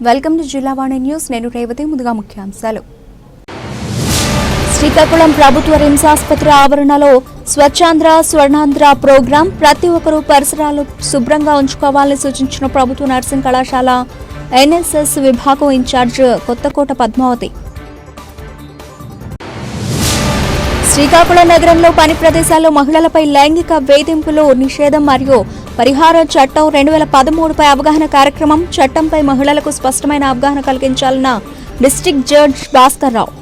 Welcome to Jillavani news. నేను రేవతి. ముందుగా ముఖ్యాంశాలు. శ్రీకాకుళం ప్రభుత్వ రిమ్స్ ఆసుపత్రి ఆవరణలో స్వచ్ఛాంధ్ర స్వర్ణాంధ్ర ప్రోగ్రాం. ప్రతి ఒక్కరూ పరిసరాలు శుభ్రంగా ఉంచుకోవాలని సూచించిన ప్రభుత్వ నర్సింగ్ కళాశాల ఎన్ఎస్ఎస్ విభాగం ఇన్ఛార్జ్ కొత్తకోట పద్మావతి. శ్రీకాకుళం నగరంలో పని ప్రదేశాల్లో మహిళలపై లైంగిక వేధింపులు నిషేధం మరియు పరిహార చట్టం 2013పై అవగాహన కార్యక్రమం. చట్టంపై మహిళలకు స్పష్టమైన అవగాహన కలిగించాలన్న district judge Bhaskar Rao.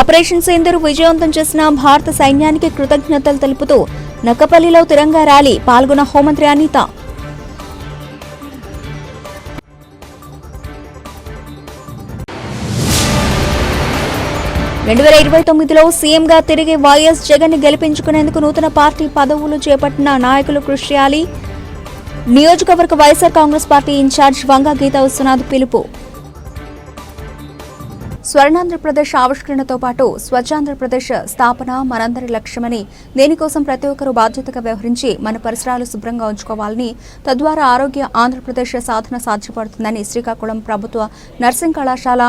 Operation Sindoor విజయవంతం చేసిన భారత సైన్యానికి కృతజ్ఞతలు తెలుపుతూ నక్కపల్లిలో తిరంగా ర్యాలీ పాల్గొన్న హోంమంత్రి అనిత. 2029లో సీఎంగా తిరిగి వైఎస్ జగన్ ని గెలిపించుకునేందుకు నూతన పార్టీ పదవులు చేపట్టిన నాయకులు కృషి చేయాలి. నియోజకవర్గ వైఎస్ఆర్ కాంగ్రెస్ పార్టీ ఇన్ఛార్జ్ వంగ గీతా విశ్వనాథ్ పిలుపు. స్వర్ణాంధ్రప్రదేశ్ ఆవిష్కరణతో పాటు స్వచ్ఛాంధ్రప్రదేశ్ స్థాపన మనందరి లక్ష్యమని, దీనికోసం ప్రతి ఒక్కరూ బాధ్యతగా వ్యవహరించి మన పరిసరాలు శుభ్రంగా ఉంచుకోవాలని, తద్వారా ఆరోగ్య ఆంధ్రప్రదేశ్ సాధన సాధ్యపడుతుందని శ్రీకాకుళం ప్రభుత్వ నర్సింగ్ కళాశాల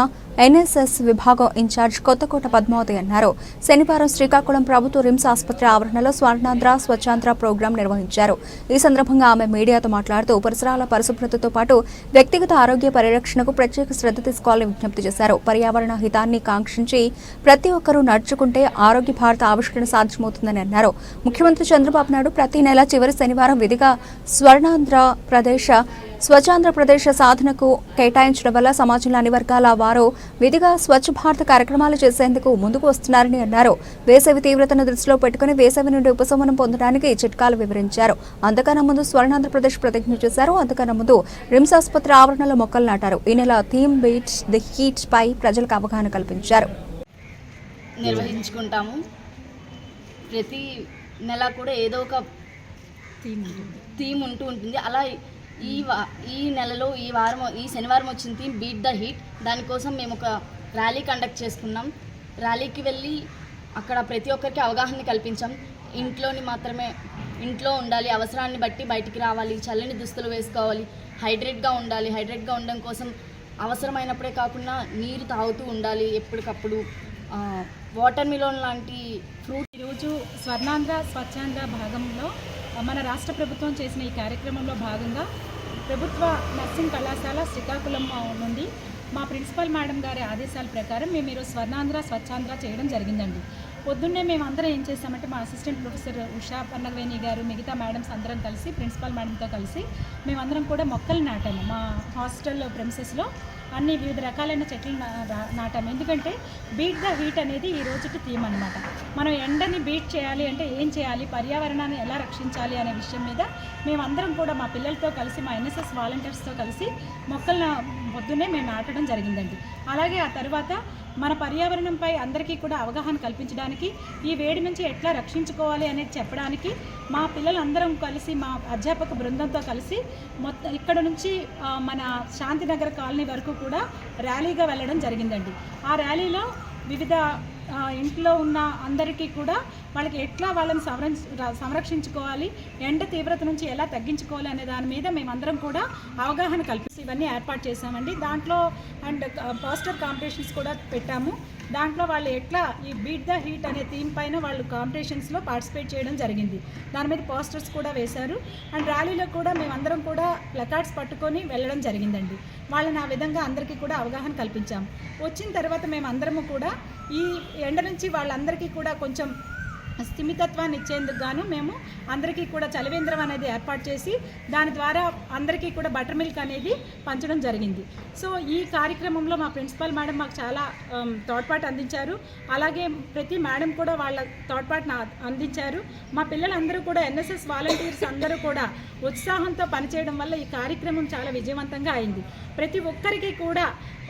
ఎన్ఎస్ఎస్ విభాగం ఇన్ఛార్జ్ కొత్తకోట పద్మావతి అన్నారు. శనివారం శ్రీకాకుళం ప్రభుత్వ రిమ్స్ ఆసుపత్రి ఆవరణలో స్వర్ణాంధ్ర స్వచ్ఛాంధ్ర ప్రోగ్రాం నిర్వహించారు. ఈ సందర్భంగా ఆమె మీడియాతో మాట్లాడుతూ పరిసరాల పరిశుభ్రతతో పాటు వ్యక్తిగత ఆరోగ్య పరిరక్షణకు ప్రత్యేక శ్రద్ధ తీసుకోవాలని విజ్ఞప్తి చేశారు. పర్యావరణ హితాన్ని కాంక్షించి ప్రతి ఒక్కరూ నడుచుకుంటే ఆరోగ్య భారత ఆవిష్కరణ సాధ్యమవుతుందని అన్నారు. ముఖ్యమంత్రి చంద్రబాబు నాయుడు ప్రతి నెల చివరి శనివారం విధిగా స్వచ్ఛాంధ్రప్రదేశ్ సాధనకు కేటాయించడం వల్ల సమాజంలో అన్ని వర్గాల వారు విధిగా స్వచ్ఛ భారత్ కార్యక్రమాలు చేసేందుకు ముందుకు వస్తున్నారని అన్నారు. వేసవి తీవ్రతను దృష్టిలో పెట్టుకుని వేసవి నుండి ఉపశమనం పొందడానికి చిట్కాలు వివరించారు. అంతకన్నా ముందు స్వర్ణాంధ్రప్రదేశ్ ప్రతిజ్ఞ చేశారు. అంతకన్నా ముందు రిమ్స్ ఆసుపత్రి ఆవరణలో మొక్కలు నాటారు. ఈ నెల థీమ్ బీట్ ది హీట్ పై ప్రజలకు అవగాహన కల్పించారు. నిర్వహించుకుంటాము. ప్రతి నెల కూడా ఏదో ఒక థీమ్ ఉంటూ ఉంటుంది. అలా ఈ నెలలో ఈ శనివారం వచ్చిన థీమ్ బీట్ ద హీట్. దానికోసం మేము ఒక ర్యాలీ కండక్ట్ చేసుకున్నాం. ర్యాలీకి వెళ్ళి అక్కడ ప్రతి ఒక్కరికి అవగాహన కల్పించాం. ఇంట్లో ఉండాలి, అవసరాన్ని బట్టి బయటికి రావాలి, చల్లని దుస్తులు వేసుకోవాలి, హైడ్రేట్గా ఉండాలి. హైడ్రేట్గా ఉండడం కోసం అవసరమైనప్పుడే కాకుండా నీరు తాగుతూ ఉండాలి ఎప్పటికప్పుడు. వాటర్ మిలోన్ లాంటి ఫ్రూట్. ఈరోజు స్వర్ణాంధ్ర స్వచ్ఛాంధ్ర భాగంలో మన రాష్ట్ర ప్రభుత్వం చేసిన ఈ కార్యక్రమంలో భాగంగా ప్రభుత్వ నర్సింగ్ కళాశాల శ్రీకాకుళం నుండి మా ప్రిన్సిపల్ మేడం గారి ఆదేశాల ప్రకారం మేము ఈరోజు స్వర్ణాంధ్ర స్వచ్ఛాంధ్ర చేయడం జరిగిందండి. పొద్దున్నే మేము అందరం ఏం చేస్తామంటే మా అసిస్టెంట్ ప్రొఫెసర్ ఉషా పన్నగవేణి గారు, మిగతా మేడమ్స్ అందరం కలిసి, ప్రిన్సిపల్ మేడంతో కలిసి మేమందరం కూడా మొక్కలు నాటాము. మా హాస్టల్ ప్రెమిసెస్లో అన్ని వివిధ రకాలైన చెట్లు నాటాము. ఎందుకంటే బీట్ ద హీట్ అనేది ఈ రోజుకి థీమ్ అనమాట. మనం ఎండని బీట్ చేయాలి అంటే ఏం చేయాలి, పర్యావరణాన్ని ఎలా రక్షించాలి అనే విషయం మీద మేమందరం కూడా మా పిల్లలతో కలిసి, మా ఎన్ఎస్ఎస్ వాలంటీర్స్తో కలిసి మొక్కలను పొద్దున్నే మేము నాటడం జరిగిందండి. అలాగే ఆ తర్వాత మన పర్యావరణంపై అందరికీ కూడా అవగాహన కల్పించడానికి, ఈ వేడి నుంచి ఎట్లా రక్షించుకోవాలి అనేది చెప్పడానికి మా పిల్లలందరం కలిసి, మా అధ్యాపక బృందంతో కలిసి మొత్తం ఇక్కడ నుంచి మన శాంతినగర్ కాలనీ వరకు కూడా ర్యాలీగా వెళ్ళడం జరిగిందండి. ఆ ర్యాలీలో వివిధ ఇంట్లో ఉన్న అందరికీ కూడా వాళ్ళకి ఎట్లా వాళ్ళని సంరక్షించుకోవాలి, ఎండ తీవ్రత నుంచి ఎలా తగ్గించుకోవాలి అనే దాని మీద మేమందరం కూడా అవగాహన కల్పిస్తూ ఇవన్నీ ఏర్పాటు చేశామండి. దాంట్లో పోస్టర్ కాంపిటీషన్స్ కూడా పెట్టాము. దాంట్లో వాళ్ళు ఎట్లా ఈ బీట్ ద హీట్ అనే థీమ్ పైన వాళ్ళు కాంపిటీషన్స్లో పార్టిసిపేట్ చేయడం జరిగింది. దాని మీద పోస్టర్స్ కూడా వేశారు. అండ్ ర్యాలీలో కూడా మేమందరం కూడా ప్లకార్డ్స్ పట్టుకొని వెళ్ళడం జరిగిందండి. వాళ్ళని ఆ విధంగా అందరికీ కూడా అవగాహన కల్పించాం. వచ్చిన తర్వాత మేమందరము కూడా ఈ ఎండ నుంచి వాళ్ళందరికీ కూడా కొంచెం స్థిమితత్వాన్ని ఇచ్చేందుకు గాను మేము అందరికీ కూడా చలివేంద్రం అనేది ఏర్పాటు చేసి దాని ద్వారా అందరికీ కూడా బటర్ మిల్క్ అనేది పంచడం జరిగింది. సో ఈ కార్యక్రమంలో మా ప్రిన్సిపల్ మేడం మాకు చాలా తోడ్పాటు అందించారు. అలాగే ప్రతి మేడం కూడా వాళ్ళ తోడ్పాటును అందించారు. మా పిల్లలందరూ కూడా ఎన్ఎస్ఎస్ వాలంటీర్స్ అందరూ కూడా ఉత్సాహంతో పనిచేయడం వల్ల ఈ కార్యక్రమం చాలా విజయవంతంగా అయింది. ప్రతి ఒక్కరికి కూడా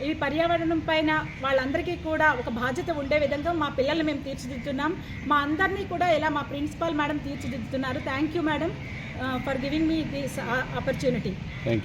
ఈ పర్యావరణం పైన వాళ్ళందరికీ కూడా ఒక బాధ్యత ఉండే విధంగా మా పిల్లల్ని మేము తీర్చిదిద్దుతున్నాం. మా అందరినీ కూడా ఇలా మా ప్రిన్సిపల్ మేడం తీర్చిదిద్దుతున్నారు. Thank you madam. For giving me this opportunity.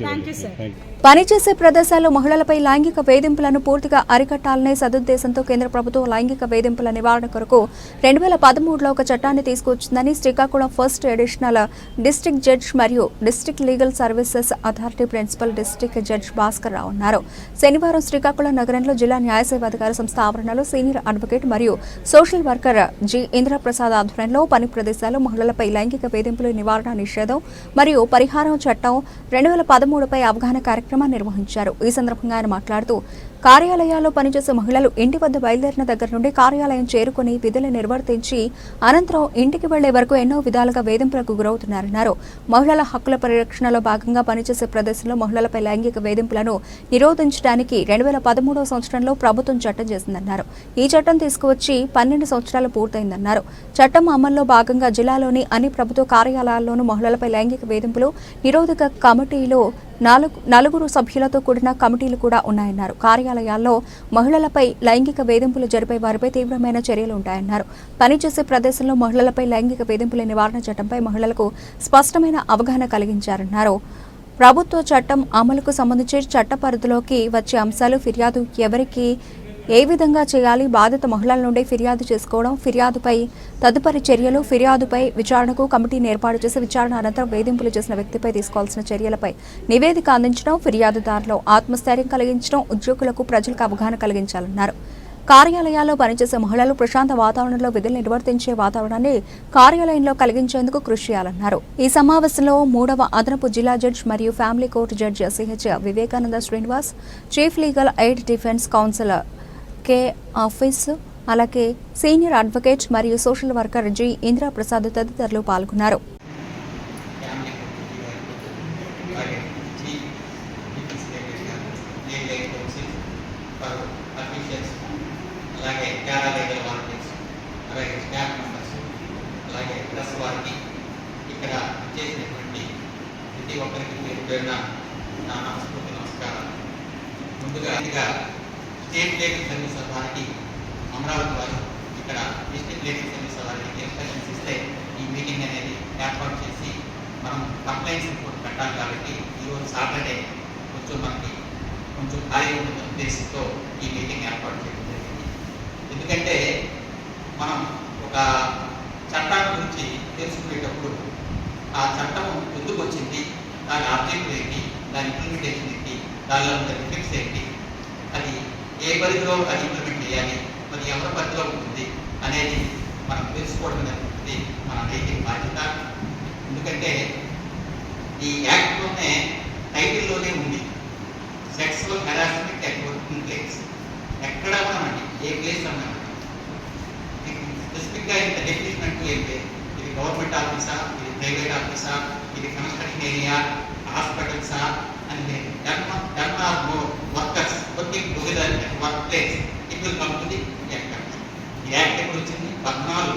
Thank you sir. పనిచేసే ప్రదేశాల్లో మహిళలపై లైంగిక వేధింపులను పూర్తిగా అరికట్టాలనే సదుద్దేశంతో కేంద్ర ప్రభుత్వం లైంగిక వేధింపుల నివారణ కొరకు 2013లో ఒక చట్టాన్ని తీసుకొచ్చిందని Srikakulam first additional district judge మరియు district legal services authority principal district judge Bhaskar Rao అన్నారు. శనివారం శ్రీకాకుళం నగరంలో జిల్లా న్యాయ సేవాధికార సంస్థ ఆవరణలో సీనియర్ అడ్వకేట్ మరియు సోషల్ వర్కర్ జి ఇంద్రప్రసాద్ ఆధ్వర్యంలో పని ప్రదేశాల్లో మహిళలపై లైంగిక వేధింపుల నివారణ నిషేధం మరియు పరిహారం చట్టం 2013పై అవగాహన కార్యక్రమాన్ని నిర్వహించారు. ఈ సందర్భంగా ఆయన మాట్లాడుతూ కార్యాలయాల్లో పనిచేసే మహిళలు ఇంటి వద్ద బయలుదేరిన దగ్గర నుండి కార్యాలయం చేరుకుని విధులు నిర్వర్తించి అనంతరం ఇంటికి వెళ్లే వరకు ఎన్నో విధాలుగా వేధింపులకు గురవుతున్నారన్నారు. మహిళల హక్కుల పరిరక్షణలో భాగంగా పనిచేసే ప్రదేశంలో మహిళలపై లైంగిక వేధింపులను నిరోధించడానికి 2013 సంవత్సరంలో ప్రభుత్వం చట్టం చేసిందన్నారు. ఈ చట్టం తీసుకువచ్చి 12 సంవత్సరాలు పూర్తయిందన్నారు. చట్టం అమల్లో భాగంగా జిల్లాలోని అన్ని ప్రభుత్వ కార్యాలయాల్లోనూ మహిళలపై లైంగిక వేధింపులు నిరోధక కమిటీలో నలుగురు సభ్యులతో కూడిన కమిటీలు కూడా ఉన్నాయన్నారు. కార్యాలయాల్లో మహిళలపై లైంగిక వేధింపులు జరిపే వారిపై తీవ్రమైన చర్యలు ఉంటాయన్నారు. పనిచేసే ప్రదేశంలో మహిళలపై లైంగిక వేధింపుల నివారణ చట్టంపై మహిళలకు స్పష్టమైన అవగాహన కలిగించారన్నారు. ప్రభుత్వ చట్టం అమలుకు సంబంధించి చట్ట పరిధిలోకి వచ్చే అంశాలు, ఫిర్యాదు ఎవరికి ఏ విధంగా చేయాలి, బాధిత మహిళల నుండి ఫిర్యాదు చేసుకోవడం, ఫిర్యాదుపై తదుపరి చర్యలు, ఫిర్యాదుపై విచారణకు కమిటీని ఏర్పాటు చేసి విచారణ అనంతరం వేధింపులు చేసిన వ్యక్తిపై తీసుకోవాల్సిన చర్యలపై నివేదిక అందించడం, ఫిర్యాదుదారులో ఆత్మస్థైర్యం కలిగించడం, ఉద్యోగులకు ప్రజలకు అవగాహన కలిగించాలన్నారు. కార్యాలయాల్లో పనిచేసే మహిళలు ప్రశాంత వాతావరణంలో విధులు నిర్వర్తించే వాతావరణాన్ని కార్యాలయంలో కలిగించేందుకు కృషి చేయాలన్నారు. ఈ సమావేశంలో 3వ అదనపు జిల్లా జడ్జ్ మరియు family court judge CH Vivekananda Srinivas, chief legal aid defence counsel K office, అలాగే సీనియర్ అడ్వకేట్ మరియు సోషల్ వర్కర్ జి ఇంద్రప్రసాద్ తదితరులు పాల్గొన్నారు. State legal service authority Amaravati వారు ఇక్కడ డిస్ట్రిక్ట్ లీగల్ సర్వీస్ అథారిటీకి ఇన్స్ట్రక్షన్స్ ఇస్తే ఈ మీటింగ్ అనేది ఏర్పాటు చేసి మనం కంప్లైంట్స్ రిపోర్ట్ పెట్టాలి. కాబట్టి ఈరోజు సాటర్డే కొంచెం ఖాళీ ఉన్న ఉద్దేశంతో ఈ మీటింగ్ ఏర్పాటు చేయడం జరిగింది. ఎందుకంటే మనం ఒక చట్టాల గురించి తెలుసుకునేటప్పుడు ఆ చట్టం ఎందుకు వచ్చింది, దాని ఆబ్జెక్టివ్ ఏంటి, దాని ఇంప్లిమెంటేషన్ ఏంటి, దానిలో ఉన్న రిఫిక్స్ ఏంటి, అది ఏ పరిధిలో అది ఇంప్లిమెంట్ చేయాలి, మరి ఎవరి పరిధిలో ఉంటుంది అనేది మనం తెలుసుకోవడం అనేది మన నైతిక బాధ్యత. ఎందుకంటే ఈ యాక్ట్లోనే టైటిల్లోనే ఉంది sexual harassment at working place. ఎక్కడ ఉన్నామండి, ఏ ప్లేస్ అన్నామండి, స్పెసిఫిక్గా ఇంత డెఫినేషన్ అంటూ ఏంటి, ఇది గవర్నమెంట్ ఆఫీసా, ఇది ప్రైవేట్ ఆఫీసా, ఇది కన్స్ట్రక్షన్ ఏరియా, హాస్పిటల్సా and done are more workers working together at workplace, it will come to the act. The act ఎప్పుడు వచ్చింది? 14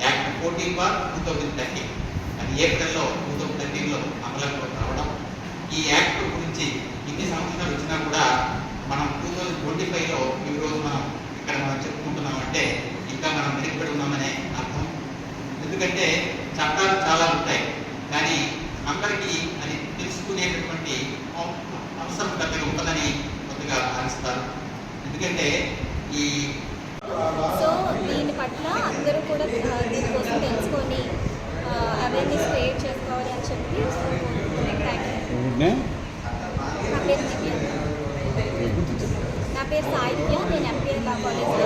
యాక్ట్ 14/2013 అది ఏప్రిల్లో 2013లో అమలులోకి రావడం. ఈ యాక్ట్ గురించి ఇన్ని సంవత్సరాలు వచ్చినా కూడా మనం 2025లో ఈరోజు మనం చెప్పుకుంటున్నామంటే ఇంకా మనం వెనుకబడి ఉన్నామనే అర్థం. ఎందుకంటే చట్టాలు చాలా ఉంటాయి, కానీ అందరికీ అది తెలుసుకునేటటువంటి అవసరం పెద్దగా ఉంటుందని కొద్దిగా భావిస్తారు. ఎందుకంటే ఈ దీని పట్ల అందరూ కూడా దీనికోసం తెలుసుకొని అవేర్నెస్ క్రియేట్ చేసుకోవాలి అని చెప్పి నా పేరు సాహిత్య, నేను ఎంపీఏ లా కాలేజ్లో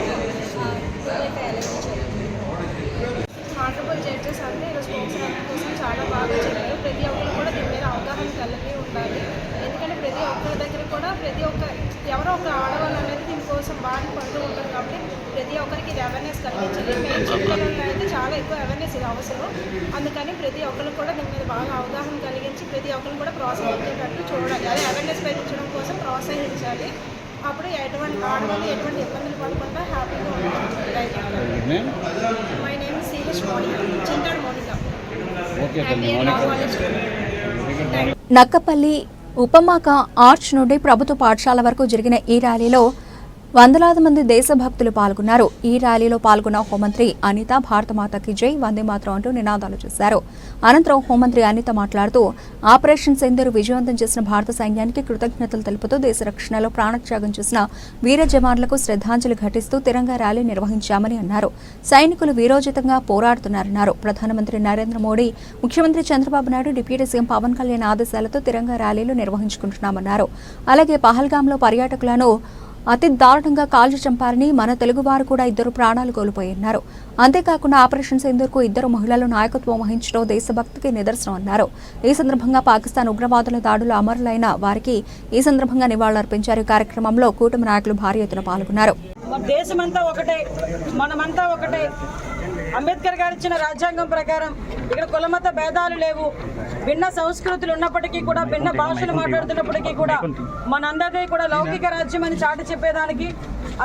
ఆనరబుల్ జడ్జెస్ అంటే ఈరోజు స్పోర్ట్స్ కోసం చాలా బాగా చెప్పారు. ప్రతి ఒక్కరు కూడా దీని మీద అవగాహన కలిగి ఉండాలి. ఎందుకంటే ప్రతి ఒక్కరి దగ్గర కూడా ఎవరో ఒక ఆడవాళ్ళు అనేది దీనికోసం బాగా పడుతూ ఉంటారు. కాబట్టి ప్రతి ఒక్కరికి ఇది అవేర్నెస్ కలిగించాలి. మేము చిన్నపిల్లలకి అయితే చాలా ఎక్కువ అవేర్నెస్ ఇది అవసరం. అందుకని ప్రతి ఒక్కరు కూడా దీని మీద బాగా అవగాహన కలిగించి ప్రతి ఒక్కరు కూడా ప్రోత్సహించేటట్టు చూడాలి. అదే అవేర్నెస్ పెంచడం కోసం ప్రోత్సహించాలి. అప్పుడు ఎటువంటి ఆడవాళ్ళు ఎటువంటి ఇబ్బందులు పడకుండా హ్యాపీగా ఉంటారు. My name CH Monika, Chintadu Monika. Nakkapalli Upamaka arch నుండి ప్రభుత్వ పాఠశాల వరకు జరిగిన ఈ ర్యాలీలో వందలాది మంది దేశభక్తులు పాల్గొన్నారు. ఈ ర్యాలీలో పాల్గొన్న హోంమంత్రి అనిత భారతమాతకి జై, వందే మాతరం అంటూ నినాదాలు చేశారు. అనంతరం హోంమంత్రి అనిత మాట్లాడుతూ ఆపరేషన్ సింధూర్ విజయవంతం చేసిన భారత సైన్యానికి కృతజ్ఞతలు తెలుపుతూ దేశ రక్షణలో ప్రాణత్యాగం చేసిన వీర జవాన్లకు శ్రద్ధాంజలి ఘటిస్తూ తిరంగా ర్యాలీ నిర్వహించామని అన్నారు. సైనికులు వీరోచితంగా పోరాడుతున్నారన్నారు. ప్రధానమంత్రి నరేంద్ర మోడీ, ముఖ్యమంత్రి చంద్రబాబు నాయుడు, డిప్యూటీ సీఎం పవన్ కళ్యాణ్ ఆదేశాలతో తిరంగా ర్యాలీలు నిర్వహించుకుంటున్నామన్నారు. అలాగే పహల్గాంలో పర్యాటకులను అతి దారుణంగా కాల్చి చంపారని, మన తెలుగువారు కూడా 2 ప్రాణాలు కోల్పోయారన్నారు. అంతేకాకుండా ఆపరేషన్ సింధూర్కు 2 మహిళలు నాయకత్వం వహించడం దేశభక్తికి నిదర్శనం అన్నారు. ఈ సందర్భంగా పాకిస్తాన్ ఉగ్రవాదుల దాడులు అమరులైన వారికి ఈ సందర్భంగా నివాళులర్పించారు. ఈ కార్యక్రమంలో కూటమి నాయకులు భారీ ఎత్తున పాల్గొన్నారు. దేశమంతా ఒకటే, మనమంతా ఒకటే. అంబేద్కర్ గారు ఇచ్చిన రాజ్యాంగం ప్రకారం ఇక్కడ కులమత భేదాలు లేవు. భిన్న సంస్కృతులు ఉన్నప్పటికీ కూడా, భిన్న భాషలు మాట్లాడుతున్నప్పటికీ కూడా మనందరినీ కూడా లౌకిక రాజ్యం అని చాటి చెప్పేదానికి,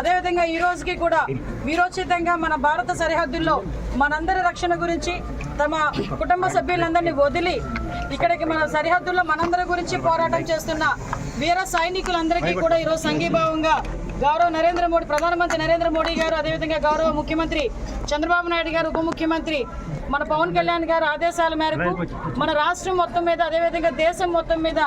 అదేవిధంగా ఈ రోజుకి కూడా వీరోచితంగా మన భారత సరిహద్దుల్లో మనందరి రక్షణ గురించి తమ కుటుంబ సభ్యులందరినీ వదిలి ఇక్కడికి మన సరిహద్దుల్లో మనందరి గురించి పోరాటం చేస్తున్న వీర సైనికులందరికీ కూడా ఈరోజు సంఘీభావంగా గౌరవ నరేంద్ర మోడీ, ప్రధానమంత్రి నరేంద్ర మోడీ గారు, అదేవిధంగా గౌరవ ముఖ్యమంత్రి చంద్రబాబు నాయుడు గారు, ఉప ముఖ్యమంత్రి మన పవన్ కళ్యాణ్ గారు ఆదేశాల మేరకు మన రాష్ట్రం మొత్తం మీద, అదేవిధంగా దేశం మొత్తం మీద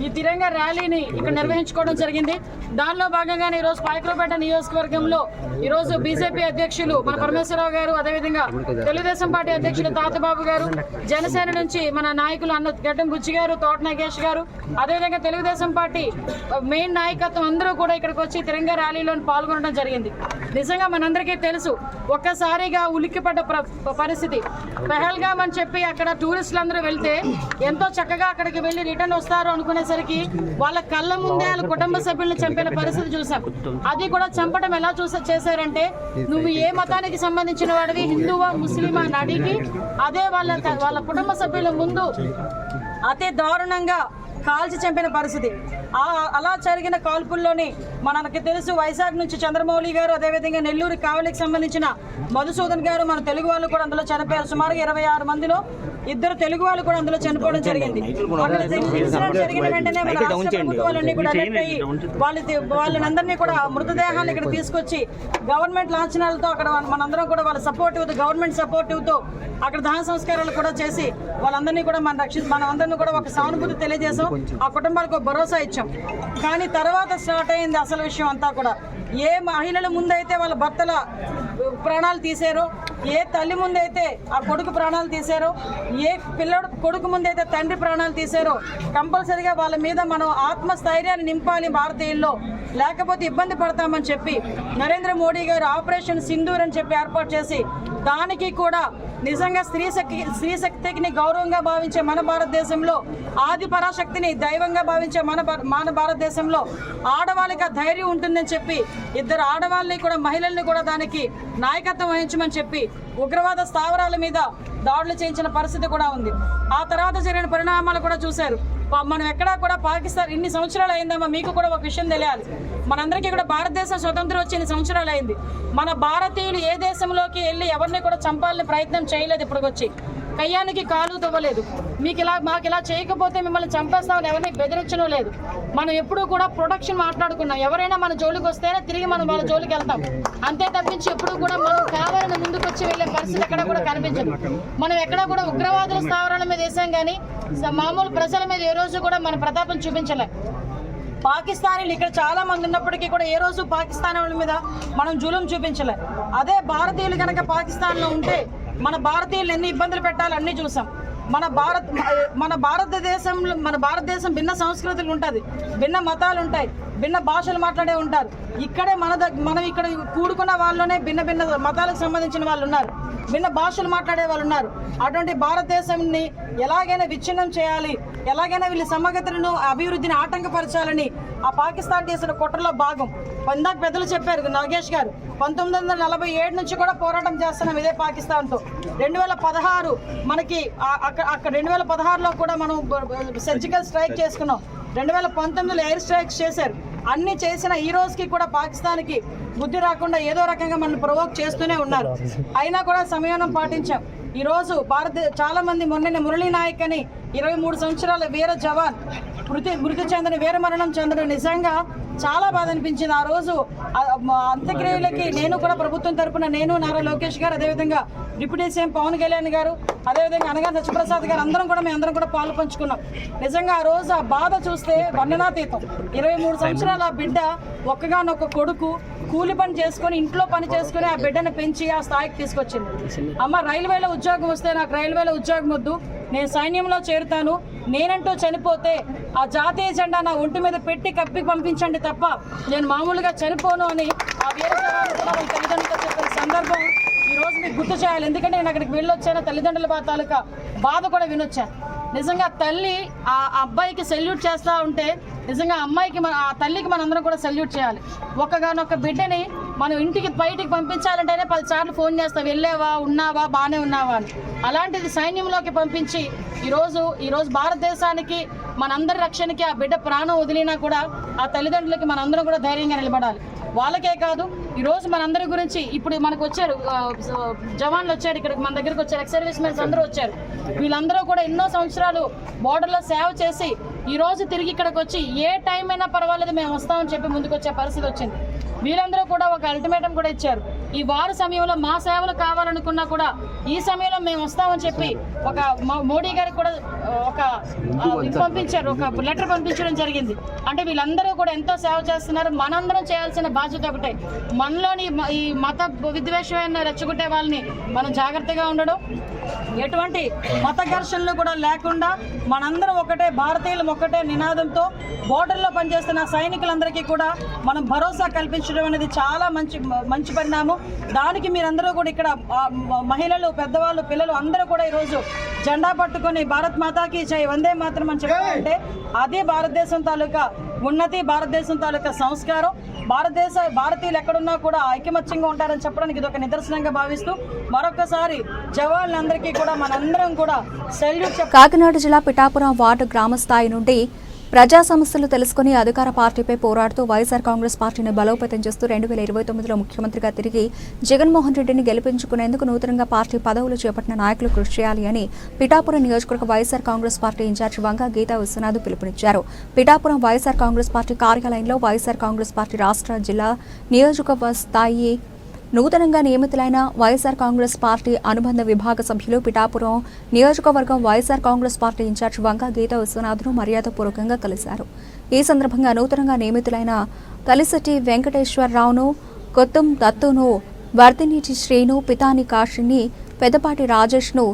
ఈ తిరంగా ర్యాలీని ఇక్కడ నిర్వహించుకోవడం జరిగింది. దానిలో భాగంగానే ఈరోజు పాయకరావుపేట నియోజకవర్గంలో ఈరోజు బీజేపీ అధ్యక్షులు మన పరమేశ్వరరావు గారు, అదేవిధంగా తెలుగుదేశం పార్టీ అధ్యక్షులు తాతబాబు గారు, జనసేన నుంచి మన నాయకులు అన్న గడ్డం బుచ్చి గారు, తోట నాగేష్ గారు, అదేవిధంగా తెలుగుదేశం పార్టీ మెయిన్ నాయకత్వం అందరూ కూడా ఇక్కడికి వచ్చి తిరంగా ర్యాలీలో పాల్గొనడం జరిగింది. నిజంగా మనందరికీ తెలుసు, ఒక్కసారిగా ఉలిక్కిపడ్డ పరిస్థితి. పెహల్గామ్ అని చెప్పి అక్కడ టూరిస్టులు అందరూ వెళ్తే ఎంతో చక్కగా అక్కడికి వెళ్ళి రిటర్న్ వస్తారు అనుకునేసరికి వాళ్ళ కళ్ళ ముందే వాళ్ళ కుటుంబ సభ్యులను చంపిన పరిస్థితి చూసాం. అది కూడా చంపడం ఎలా చేశారంటే, నువ్వు ఏ మతానికి సంబంధించిన వాడివి, హిందువా ముస్లిమా అని అడిగి అదే వాళ్ళ కుటుంబ సభ్యుల ముందు అతి దారుణంగా కాల్చి చంపిన పరిస్థితి. అలా జరిగిన కాల్పుల్లోని మనకి తెలుసు, వైజాగ్ నుంచి చంద్రమౌళి గారు, అదేవిధంగా నెల్లూరు కావలికి సంబంధించిన మధుసూదన్ గారు, మన తెలుగు వాళ్ళు కూడా అందులో చనిపోయారు. సుమారుగా 26 మందిలో 2 తెలుగు వాళ్ళు కూడా అందులో చనిపోవడం జరిగింది. అక్కడ ఇన్సిడెంట్ జరిగిన వెంటనే మన రాష్ట్ర ప్రభుత్వాలన్నీ కూడా అలర్ట్ అయ్యి వాళ్ళందరినీ కూడా మృతదేహాన్ని ఇక్కడ తీసుకొచ్చి గవర్నమెంట్ లాంఛనాలతో అక్కడ మనందరం కూడా వాళ్ళ సపోర్టివ్, గవర్నమెంట్ సపోర్టివ్తో అక్కడ దహన సంస్కారాలు కూడా చేసి వాళ్ళందరినీ కూడా మనందరినీ కూడా ఒక సానుభూతి తెలియజేసాం. ఆ కుటుంబాలకు భరోసా ఇచ్చాం. కానీ తర్వాత స్టార్ట్ అయింది అసలు విషయం అంతా కూడా. ఏ మహిళల ముందైతే వాళ్ళ భర్తల ప్రాణాలు తీశారో, ఏ తల్లి ముందైతే ఆ కొడుకు ప్రాణాలు తీశారో, ఏ పిల్లడు కొడుకు ముందైతే తండ్రి ప్రాణాలు తీశారో, కంపల్సరిగా వాళ్ళ మీద మనం ఆత్మస్థైర్యాన్ని నింపాలి భారతీయుల్లో, లేకపోతే ఇబ్బంది పడతామని చెప్పి నరేంద్ర మోడీ గారు ఆపరేషన్ సింధూర్ అని చెప్పి ఏర్పాటు చేసి, దానికి కూడా నిజంగా స్త్రీ శక్తిని గౌరవంగా భావించే మన భారతదేశంలో, ఆది పరాశక్తిని దైవంగా భావించే మన భారతదేశంలో ఆడవాళ్ళకి ఆ ధైర్యం ఉంటుందని చెప్పి 2 ఆడవాళ్ళని కూడా, మహిళల్ని కూడా దానికి నాయకత్వం వహించమని చెప్పి ఉగ్రవాద స్థావరాల మీద దాడులు చేయించిన పరిస్థితి కూడా ఉంది. ఆ తర్వాత జరిగిన పరిణామాలు కూడా చూశారు. మనం ఎక్కడా కూడా పాకిస్తాన్ ఇన్ని సంవత్సరాలు అయిందమ్మా, మీకు కూడా ఒక విషయం తెలియాలి. మనందరికీ కూడా భారతదేశం స్వతంత్రం వచ్చి ఇన్ని సంవత్సరాలు అయింది. మన భారతీయులు ఏ దేశంలోకి వెళ్ళి ఎవరిని కూడా చంపాలని ప్రయత్నం చేయలేదు. ఇప్పటికొచ్చి కయ్యానికి కాలు తవ్వలేదు. మాకు ఇలా చేయకపోతే మిమ్మల్ని చంపేస్తామని ఎవరిని బెదిరించడం లేదు. మనం ఎప్పుడూ కూడా ప్రొటెక్షన్ మాట్లాడుకున్నాం. ఎవరైనా మన జోలికి వస్తేనే తిరిగి మనం వాళ్ళ జోలికి వెళ్తాం. అంతే తప్పించి ఎప్పుడు కూడా మనం కావాలని ముందుకు వచ్చి వెళ్ళే పరిస్థితి ఎక్కడ కూడా కనిపించదు. మనం ఎక్కడ కూడా ఉగ్రవాదుల స్థావరాల మీద వేసాం కానీ మామూలు ప్రజల మీద ఏ రోజు కూడా మన ప్రతాపం చూపించలే. పాకిస్తానీలు ఇక్కడ చాలా మంది ఉన్నప్పటికీ కూడా ఏ రోజు పాకిస్తాన్ వాళ్ళ మీద మనం జులుం చూపించలే. అదే భారతీయులు కనుక పాకిస్తాన్లో ఉంటే మన భారతీయులు ఎన్ని ఇబ్బందులు పెట్టాలి అన్నీ చూసాం. మన భారతదేశం భిన్న సంస్కృతులు ఉంటుంది, భిన్న మతాలు ఉంటాయి, భిన్న భాషలు మాట్లాడే ఉంటారు. ఇక్కడే మనం ఇక్కడ కూడుకున్న వాళ్ళలోనే భిన్న మతాలకు సంబంధించిన వాళ్ళు ఉన్నారు, భిన్న భాషలు మాట్లాడే వాళ్ళు ఉన్నారు. అటువంటి భారతదేశాన్ని ఎలాగైనా విచ్ఛిన్నం చేయాలి, ఎలాగైనా వీళ్ళ సమగ్రతను అభివృద్ధిని ఆటంకపరచాలని ఆ పాకిస్తాన్ చేసిన కుట్రలో భాగం. ఇందాక పెద్దలు చెప్పారు నాగేష్ గారు, 1947 నుంచి కూడా పోరాటం చేస్తున్నాం ఇదే పాకిస్తాన్తో. 2016 మనకి అక్కడ 2016లో కూడా మనం సర్జికల్ స్ట్రైక్ చేసుకున్నాం. 2019లో ఎయిర్ స్ట్రైక్స్ చేశారు. అన్ని చేసిన ఈ రోజుకి కూడా పాకిస్తాన్కి బుద్ధి రాకుండా ఏదో రకంగా మనల్ని ప్రొవోక్ చేస్తూనే ఉన్నారు. అయినా కూడా సంయమనం పాటించాం. ఈరోజు చాలా మంది మొన్ననే మురళీ నాయక్ అని 23 సంవత్సరాల వీర జవాన్ మృతి చెందిన వీరమరణం చెందడం నిజంగా చాలా బాధ అనిపించింది. ఆ రోజు అంత్యక్రియలకి నేను కూడా ప్రభుత్వం తరపున నేను, నారా లోకేష్ గారు, అదేవిధంగా డిప్యూటీ సీఎం పవన్ కళ్యాణ్ గారు, అదేవిధంగా అనగా సత్యప్రసాద్ గారు మేమందరం కూడా పాలు పంచుకున్నాం. నిజంగా ఆ రోజు ఆ బాధ చూస్తే వర్ణనాతీతం. 23 సంవత్సరాల ఆ బిడ్డ ఒక్కగానొక్క కొడుకు కూలి పని చేసుకొని ఇంట్లో పని చేసుకుని ఆ బిడ్డను పెంచి ఆ స్థాయికి తీసుకొచ్చింది. అమ్మ రైల్వేలో ఉద్యోగం వస్తే నాకు రైల్వేలో ఉద్యోగం వద్దు, నేను సైన్యంలో చేరుతాను, నేనంటూ చనిపోతే ఆ జాతీయ జెండా నా ఒంటి మీద పెట్టి కప్పి పంపించండి తప్ప నేను మామూలుగా చనిపోను అని ఆ వీర జవాన్లు కూడా వాళ్ళ తల్లిదండ్రులతో చెప్పిన సందర్భం ఈరోజు మీకు గుర్తు చేయాలి. ఎందుకంటే నేను అక్కడికి వెళ్ళొచ్చాను, తల్లిదండ్రుల తాలూకా బాధ కూడా వినొచ్చాను. నిజంగా తల్లి ఆ అబ్బాయికి సెల్యూట్ చేస్తూ ఉంటే నిజంగా అమ్మాయికి ఆ తల్లికి మనందరం కూడా సెల్యూట్ చేయాలి. ఒక్కగానొక్క బిడ్డని మనం ఇంటికి బయటికి పంపించాలంటేనే 10 సార్లు ఫోన్ చేస్తాం, వెళ్ళావా, ఉన్నావా, బాగానే ఉన్నావా అని. అలాంటిది సైన్యంలోకి పంపించి ఈరోజు భారతదేశానికి మనందరి రక్షణకి ఆ బిడ్డ ప్రాణం వదిలినా కూడా ఆ తల్లిదండ్రులకి మనందరం కూడా ధైర్యంగా నిలబడాలి. వాళ్ళకే కాదు, ఈరోజు మనందరి గురించి ఇప్పుడు మనకు వచ్చారు జవాన్లు వచ్చారు, ఇక్కడ మన దగ్గరకు వచ్చారు, ఎక్స్ సర్వీస్ మెన్స్ అందరూ వచ్చారు. వీళ్ళందరూ కూడా ఎన్నో సంవత్సరాలు బోర్డర్లో సేవ చేసి ఈరోజు తిరిగి ఇక్కడికి వచ్చి ఏ టైం అయినా పర్వాలేదు మేము వస్తామని చెప్పి ముందుకు వచ్చే పరిస్థితి వచ్చింది. వీళ్ళందరూ కూడా ఒక అల్టిమేటం కూడా ఇచ్చారు, ఈ వారు సమయంలో మా సేవలు కావాలనుకున్నా కూడా ఈ సమయంలో మేము వస్తామని చెప్పి ఒక మోడీ గారికి కూడా ఒక పంపించారు, ఒక లెటర్ పంపించడం జరిగింది. అంటే వీళ్ళందరూ కూడా ఎంతో సేవ చేస్తున్నారు. మనందరం చేయాల్సిన బాధ్యత ఒకటే, మనలోని ఈ మత విద్వేషమైన రెచ్చగొట్టే వాళ్ళని మనం జాగ్రత్తగా ఉండడం, ఎటువంటి మత ఘర్షణలు కూడా లేకుండా మనందరం ఒకటే, భారతీయులం ఒకటే నినాదంతో బోర్డర్లో పనిచేస్తున్న సైనికులందరికీ కూడా మనం భరోసా కల్పించడం అనేది చాలా మంచి పరిణామం. దానికి మీరందరూ కూడా ఇక్కడ మహిళలు, పెద్దవాళ్ళు, పిల్లలు అందరూ కూడా ఈరోజు జెండా పట్టుకొని భారత్ మాతాకి జై, వందే మాతరం అని చెప్పాలంటే అదే భారతదేశం తాలూకా ఉన్నతి, భారతదేశం తాలూకా సంస్కారం. భారతీయులు ఎక్కడున్నా కూడా ఐకమత్యంగా ఉంటారని చెప్పడానికి ఇది ఒక నిదర్శనంగా భావిస్తూ మరొకసారి జవాన్లందరికీ కూడా మనందరం కూడా సెల్యూట్. కాకినాడ జిల్లా పిఠాపురం వార్డు గ్రామ స్థాయి నుండి ప్రజా సమస్యలు తెలుసుకుని అధికార పార్టీపై పోరాడుతూ వైఎస్ఆర్ కాంగ్రెస్ పార్టీని బలోపేతం చేస్తూ 2029లో ముఖ్యమంత్రిగా తిరిగి జగన్మోహన్ రెడ్డిని గెలిపించుకునేందుకు నూతనంగా పార్టీ పదవులు చేపట్టిన నాయకులు కృషి చేయాలి అని పిఠాపురం నియోజకవర్గ వైఎస్ఆర్ కాంగ్రెస్ పార్టీ ఇన్ఛార్జి వంగ గీతా విశ్వనాథ్ పిలుపునిచ్చారు. పిఠాపురం వైఎస్ఆర్ కాంగ్రెస్ పార్టీ కార్యాలయంలో వైఎస్ఆర్ కాంగ్రెస్ పార్టీ రాష్ట్ర, జిల్లా, నియోజకవర్గ స్థాయి నూతనంగా నియమితులైన వైఎస్ఆర్ కాంగ్రెస్ పార్టీ అనుబంధ విభాగ సభ్యులు పిఠాపురం నియోజకవర్గం వైఎస్ఆర్ కాంగ్రెస్ పార్టీ ఇన్ఛార్జ్ వంగ గీతా విశ్వనాథ్ను మర్యాదపూర్వకంగా కలిశారు. ఈ సందర్భంగా నూతనంగా నియమితులైన తలిశెట్టి వెంకటేశ్వరరావును, కొత్తం దత్తును, వర్ధినీటి శ్రీను, పితాని కాశిని, పెదపాటి రాజేష్ను,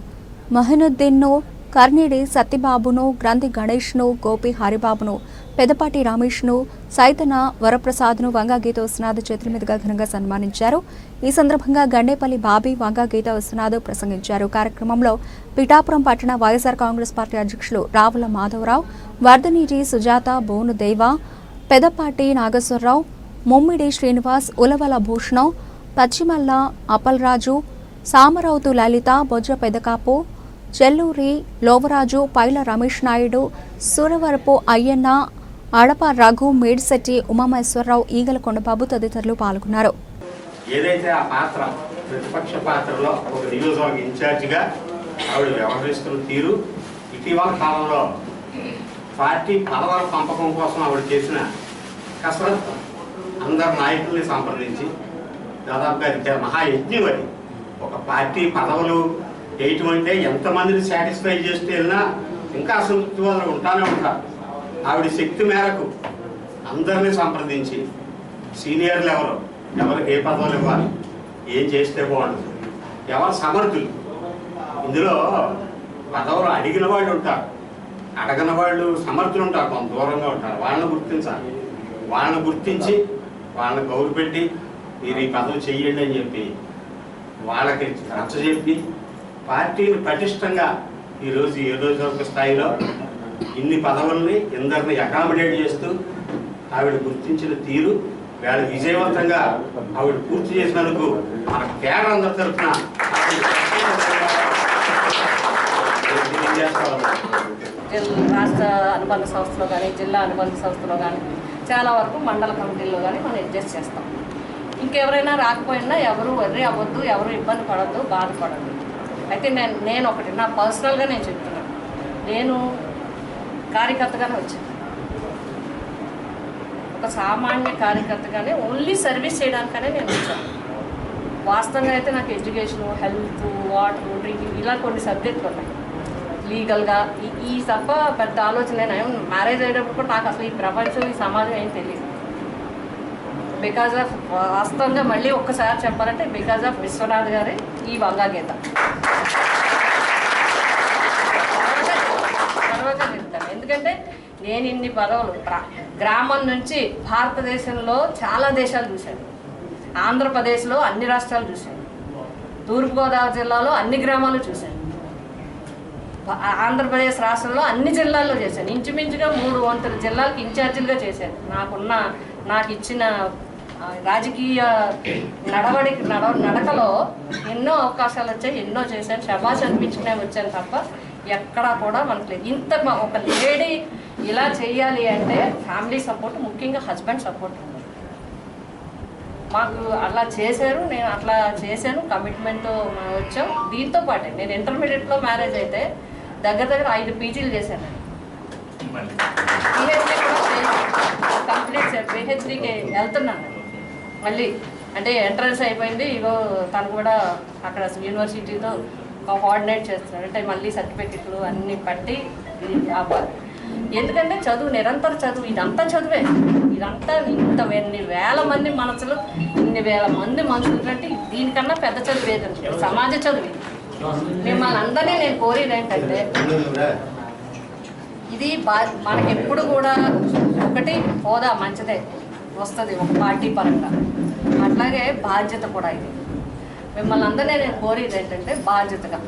మహినుద్దీన్ను, కర్నీడి సత్యబాబును, గ్రంథి గణేష్ను, గోపి హరిబాబును, పెదపాటి రమేష్ను, సైతన వరప్రసాద్ను వంగ గీతా విశ్వనాథ్ చేతుల మీదుగా ఘనంగా సన్మానించారు. ఈ సందర్భంగా గండేపల్లి బాబీ, వంగ గీతా విశ్వనాథ్ ప్రసంగించారు. కార్యక్రమంలో పిఠాపురం పట్టణ వైఎస్ఆర్ కాంగ్రెస్ పార్టీ అధ్యక్షులు రావుల మాధవరావు, వర్ధనీటి సుజాత, బోను దేవ, పెదపాటి నాగేశ్వరరావు, ముమ్మిడి శ్రీనివాస్, ఉలవల భూషణం, పచ్చిమల్ల అప్పలరాజు, సామరౌతు లలిత, బొజ్జ పెదకాపు, చెల్లూరి లోవరాజు, పైల రమేష్ నాయుడు, సూరవరపు అయ్యన్న, అడప రఘు, మేడిశెట్టి ఉమామేశ్వరరావు, ఈగల కొండబాబు తదితరులు పాల్గొన్నారు. ఏదైతే ఆ పాత్ర ప్రతిపక్ష పాత్రలో ఒక నియోజకవర్గ ఇన్ఛార్జిగా ఆవిడ వ్యవహరిస్తున్న తీరు, ఇటీవల కాలంలో పార్టీ పదవుల పంపకం కోసం ఆవిడ చేసిన కసరత్తు, అందరు నాయకుల్ని సంప్రదించి దాదాపుగా మహాయజ్ఞం అది. ఒక పార్టీ పదవులు వేయటం అంటే ఎంతమందిని సాటిస్ఫై చేస్తే వెళ్ళినా ఇంకా అసంతృప్తి వాళ్ళు ఉంటానే ఉంటారు. ఆవిడ శక్తి మేరకు అందరినీ సంప్రదించి సీనియర్లు ఎవరికి ఏ పదవులు ఇవ్వాలి, ఏం చేస్తే బాగుంటుంది, ఎవరు సమర్థులు, ఇందులో పదవులు అడిగిన వాళ్ళు ఉంటారు, అడగని వాళ్ళు సమర్థులు ఉంటారు, కొంత దూరంగా ఉంటారు. వాళ్ళని గుర్తించాలి. వాళ్ళని గుర్తించి వాళ్ళని గౌరవపెట్టి మీరు ఈ పదవి చెయ్యండి అని చెప్పి వాళ్ళకి నచ్చజెప్పి పార్టీని పటిష్టంగా ఈరోజు ఏదో ఒక స్థాయిలో ఇన్ని పదవుల్ని అందరిని అకామిడేట్ చేస్తూ ఆవిడ గుర్తించిన తీరు వేళ విజయవంతంగా ఆవిడ పూర్తి చేసినందుకు మన కేడర్ అందరి తరఫున రాష్ట్ర అనుబంధ సంస్థలో కానీ, జిల్లా అనుబంధ సంస్థలో కానీ, చాలా వరకు మండల కమిటీల్లో కానీ మనం అడ్జస్ట్ చేస్తాం. ఇంకెవరైనా రాకపోయినా ఎవరు వర్రీ అవ్వద్దు, ఎవరు ఇబ్బంది పడద్దు, బాధపడద్దు. అయితే నేను ఒకటి నా పర్సనల్గా నేను చెప్తున్నాను, నేను కార్యకర్తగానే వచ్చాను. ఒక సామాన్య కార్యకర్తగానే ఓన్లీ సర్వీస్ చేయడానికనే నేను వచ్చాను. వాస్తవంగా అయితే నాకు ఎడ్యుకేషన్, హెల్త్, వాటర్, డ్రింకింగ్ ఇలా కొన్ని సబ్జెక్టులు ఉన్నాయి. లీగల్గా ఈ తప్ప పెద్ద ఆలోచన నేను మ్యారేజ్ అయ్యేటప్పుడు కూడా నాకు అసలు ఈ ప్రపంచం, ఈ సమాజం ఏం తెలియదు. బికాజ్ ఆఫ్ వాస్తవంగా మళ్ళీ ఒక్కసారి చెప్పాలంటే బికాజ్ ఆఫ్ విశ్వనాథ్ గారి ఈ వంగాగీత తర్వాత చెప్తాను. ఎందుకంటే నేను ఇన్ని పదవులు గ్రామం నుంచి భారతదేశంలో చాలా దేశాలు చూశాను. ఆంధ్రప్రదేశ్లో అన్ని రాష్ట్రాలు చూశాను. తూర్పుగోదావరి జిల్లాలో అన్ని గ్రామాలు చూశాను. ఆంధ్రప్రదేశ్ రాష్ట్రంలో అన్ని జిల్లాల్లో చేశాను. ఇంచుమించుగా 300 జిల్లాలకు ఇన్ఛార్జీలుగా చేశాను. నాకు ఇచ్చిన రాజకీయ నడకలో ఎన్నో అవకాశాలు వచ్చాయి, ఎన్నో చేశాను. శభాష్ అనిపించుకునే వచ్చాను తప్ప ఎక్కడా కూడా మనకు ఇంత ఒక లేడీ ఇలా చేయాలి అంటే ఫ్యామిలీ సపోర్ట్, ముఖ్యంగా హస్బెండ్ సపోర్ట్ మాకు అలా చేశారు. నేను అట్లా చేశాను, కమిట్మెంట్తో వచ్చాం. దీంతో పాటే నేను ఇంటర్మీడియట్లో మ్యారేజ్ అయితే దగ్గర 5 పీజీలు చేశాను. పిహెచ్డీ కూడా కంప్లీట్ పిహెచ్డీకి వెళ్తున్నాను మళ్ళీ. అంటే ఎంట్రన్స్ అయిపోయింది, ఇగో తను కూడా అక్కడ యూనివర్సిటీతో కోఆర్డినేట్ చేస్తున్నాడు. అంటే మళ్ళీ సర్టిఫికెట్లు అన్నీ పట్టి ఎందుకంటే చదువు, నిరంతర చదువు, ఇదంతా చదువే. ఇదంతా ఇన్ని వేల మంది మనసులు, ఇన్ని వేల మంది మనుషులు అంటే దీనికన్నా పెద్ద చదువు ఏదంటే సమాజ చదువు. మిమ్మల్ని అందరినీ నేను కోరేది ఏంటంటే ఇది మనకెప్పుడు కూడా ఒకటి హోదా మంచిదే వస్తుంది ఒక పార్టీ పరంగా, అట్లాగే బాధ్యత కూడా. ఇది మిమ్మల్ని అందరినీ నేను కోరేది ఏంటంటే బాధ్యతగా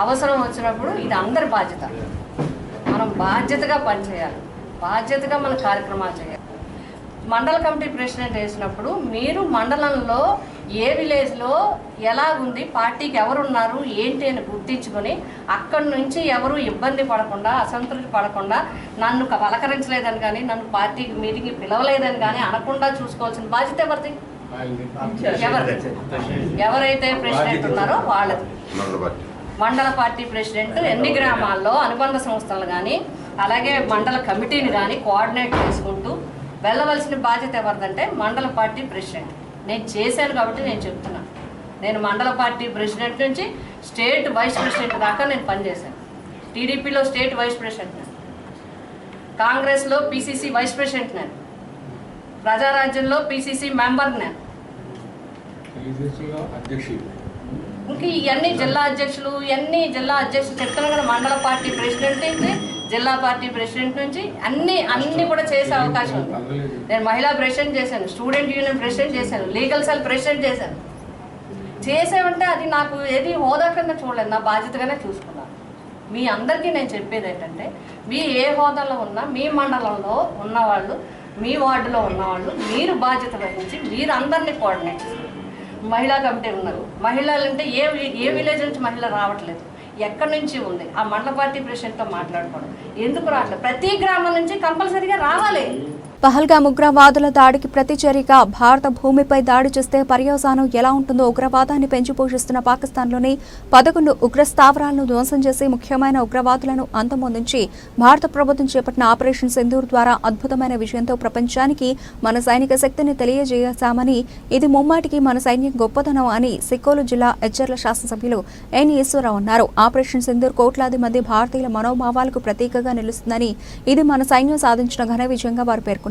అవసరం వచ్చినప్పుడు ఇది అందరి బాధ్యత. మనం బాధ్యతగా పనిచేయాలి, బాధ్యతగా మన కార్యక్రమాలు చేయాలి. మండల కమిటీ ప్రెసిడెంట్ వేసినప్పుడు మీరు మండలంలో ఏ విలేజ్లో ఎలా ఉంది, పార్టీకి ఎవరున్నారు ఏంటి అని గుర్తించుకొని అక్కడి నుంచి ఎవరు ఇబ్బంది పడకుండా, అసంతృప్తి పడకుండా, నన్ను పలకరించలేదని కానీ, నన్ను పార్టీకి మీటింగ్కి పిలవలేదని కానీ అనకుండా చూసుకోవాల్సిన బాధ్యత ఎవరిది? ఎవరైతే ప్రెసిడెంట్ ఉన్నారో వాళ్ళది. మండల పార్టీ ప్రెసిడెంట్ ఎన్ని గ్రామాల్లో అనుబంధ సంస్థలు కానీ అలాగే మండల కమిటీని కానీ కోఆర్డినేట్ చేసుకుంటూ వెళ్ళవలసిన బాధ్యత ఎవరిదంటే మండల పార్టీ ప్రెసిడెంట్. నేను చేశాను కాబట్టి నేను చెప్తున్నాను. నేను మండల పార్టీ ప్రెసిడెంట్ నుంచి స్టేట్ వైస్ ప్రెసిడెంట్ దాకా నేను పనిచేశాను. టీడీపీలో స్టేట్ వైస్ ప్రెసిడెంట్ నేను, కాంగ్రెస్లో పీసీసీ వైస్ ప్రెసిడెంట్ నేను, ప్రజారాజ్యంలో పీసీసీ మెంబర్ నేను, ఇంకా ఇవన్నీ జిల్లా అధ్యక్షులు చెప్తున్నా కదా. మండల పార్టీ ప్రెసిడెంట్ అయితే జిల్లా పార్టీ ప్రెసిడెంట్ నుంచి అన్ని కూడా చేసే అవకాశం ఉంది. నేను మహిళా ప్రెసిడెంట్ చేశాను, స్టూడెంట్ యూనియన్ ప్రెసిడెంట్ చేశాను, లీగల్ సెల్ ప్రెసిడెంట్ చేశాను. చేసామంటే అది నాకు ఏది హోదా కింద చూడలేదు, నా బాధ్యతగానే చూసుకున్నాను. మీ అందరికీ నేను చెప్పేది ఏంటంటే మీ ఏ హోదాలో ఉన్నా మీ మండలంలో ఉన్నవాళ్ళు, మీ వార్డులో ఉన్నవాళ్ళు మీరు బాధ్యత వహించి మీరు అందరినీ కోఆర్డినేట్ చేస్తారు. మహిళా కమిటీ ఉన్నారు, మహిళలు అంటే ఏ విలేజ్ నుంచి మహిళ రావట్లేదు, ఎక్కడి నుంచి ఉంది, ఆ మండల పార్టీ ప్రెసిడెంట్తో మాట్లాడుకోవడం. ఎందుకు రావట్లేదు? ప్రతి గ్రామం నుంచి కంపల్సరీగా రావాలి. పహల్గామ్ ఉగ్రవాదుల దాడికి ప్రతిచర్యగా భారత భూమిపై దాడి చేస్తే పర్యవసానం ఎలా ఉంటుందో ఉగ్రవాదాన్ని పెంచి పోషిస్తున్న పాకిస్తాన్లోని 11 ఉగ్ర స్థావరాలను ధ్వంసం చేసి ముఖ్యమైన ఉగ్రవాదులను అంతమొందించి భారత ప్రభుత్వం చేపట్టిన ఆపరేషన్ సింధూర్ ద్వారా అద్భుతమైన విజయంతో ప్రపంచానికి మన సైనిక శక్తిని తెలియజేశామని, ఇది ముమ్మాటికి మన సైన్యం గొప్పతనం అని సిక్కోలు జిల్లా ఎచ్చర్ల శాసనసభ్యులు ఎన్ ఈశ్వరరావు అన్నారు. ఆపరేషన్ సింధూర్ కోట్లాది మంది భారతీయుల మనోభావాలకు ప్రతీకగా నిలుస్తుందని, ఇది మన సైన్యం సాధించిన ఘన విజయంగా వారు పేర్కొన్నారు.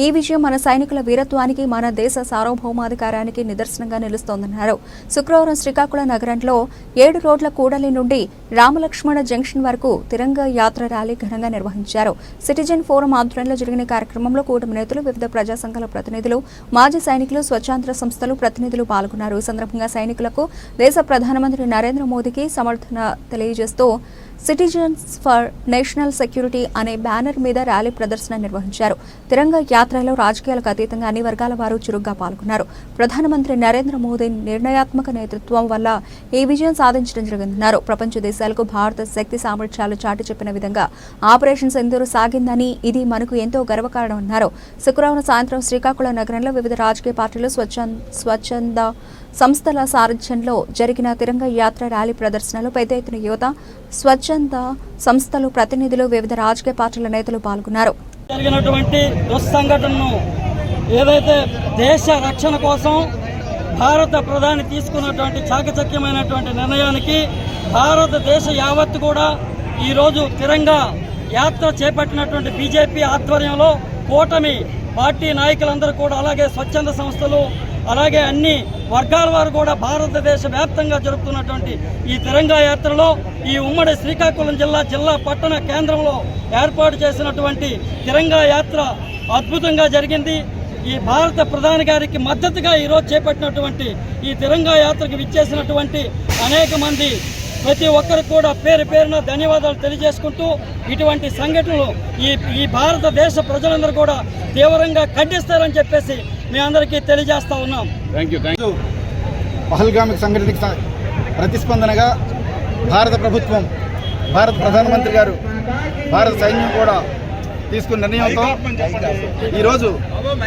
ఈ విజయం మన సైనికుల వీరత్వానికి, మన దేశ సార్వభౌమాధికారానికి నిదర్శనంగా నిలుస్తోందన్నారు. శుక్రవారం శ్రీకాకుళం నగరంలో 7 రోడ్ల కూడలి నుండి రామలక్ష్మణ జంక్షన్ వరకు తిరంగ యాత్ర ర్యాలీ ఘనంగా నిర్వహించారు. సిటిజన్ ఫోరం ఆధ్వర్యంలో జరిగిన కార్యక్రమంలో కూటమి నేతలు, వివిధ ప్రజా సంఘాల ప్రతినిధులు, మాజీ సైనికులు, స్వచ్ఛంద సంస్థలు ప్రతినిధులు పాల్గొన్నారు. ఈ సందర్భంగా సైనికులకు దేశ ప్రధానమంత్రి నరేంద్ర మోదీకి సమర్థన తెలియజేస్తూ సిటిజన్స్ ఫర్ నేషనల్ సెక్యూరిటీ అనే బ్యానర్ మీద ర్యాలీ ప్రదర్శన నిర్వహించారు. తిరంగ యాత్రలో రాజకీయాలకు అతీతంగా అన్ని వర్గాల వారు చురుగ్గా పాల్గొన్నారు. ప్రధానమంత్రి నరేంద్ర మోదీ నిర్ణయాత్మక నేతృత్వం వల్ల ఈ విజయం సాధించడం జరిగిందన్నారు. ప్రపంచ దేశాలకు భారత శక్తి సామర్థ్యాలు చాటి చెప్పిన విధంగా ఆపరేషన్ సింధూర్ సాగిందని, ఇది మనకు ఎంతో గర్వకారణమన్నారు. శుక్రవారం సాయంత్రం శ్రీకాకుళం నగరంలో వివిధ రాజకీయ పార్టీలు, స్వచ్ఛంద సంస్థల సారథ్యంలో జరిగిన తిరంగ యాత్ర ర్యాలీ ప్రదర్శనలో పెద్ద ఎత్తున యువత, స్వచ్ఛంద సంస్థలు ప్రతినిధులు, వివిధ రాజకీయ పార్టీల నేతలు పాల్గొన్నారు. జరిగినటువంటి దుస్సంఘటనను ఏదైతే దేశ రక్షణ కోసం భారత ప్రధాని తీసుకున్నటువంటి చాకచక్యమైనటువంటి నిర్ణయానికి భారతదేశ యావత్తు కూడా ఈరోజు తిరంగా యాత్ర చేపట్టినటువంటి బీజేపీ ఆధ్వర్యంలో కూటమి పార్టీ నాయకులందరూ కూడా అలాగే స్వచ్ఛంద సంస్థలు అలాగే అన్ని వర్గాల వారు కూడా భారతదేశ వ్యాప్తంగా జరుపుతున్నటువంటి ఈ తిరంగా యాత్రలో ఈ ఉమ్మడి శ్రీకాకుళం జిల్లా పట్టణ కేంద్రంలో ఏర్పాటు చేసినటువంటి తిరంగా యాత్ర అద్భుతంగా జరిగింది. ఈ భారత ప్రధాని గారికి మద్దతుగా ఈరోజు చేపట్టినటువంటి ఈ తిరంగా యాత్రకు విచ్చేసినటువంటి అనేక మంది ప్రతి ఒక్కరికి కూడా పేరు పేరున ధన్యవాదాలు తెలియజేసుకుంటూ ఇటువంటి సంఘటనలు ఈ భారతదేశ ప్రజలందరూ కూడా తీవ్రంగా ఖండిస్తారని చెప్పేసి మీ అందరికీ తెలియజేస్తా ఉన్నాం. పహల్గామిక్ సంఘటనకి ప్రతిస్పందనగా భారత ప్రభుత్వం, భారత ప్రధానమంత్రి గారు, భారత సైన్యం కూడా తీసుకున్న నిర్ణయంతో ఈరోజు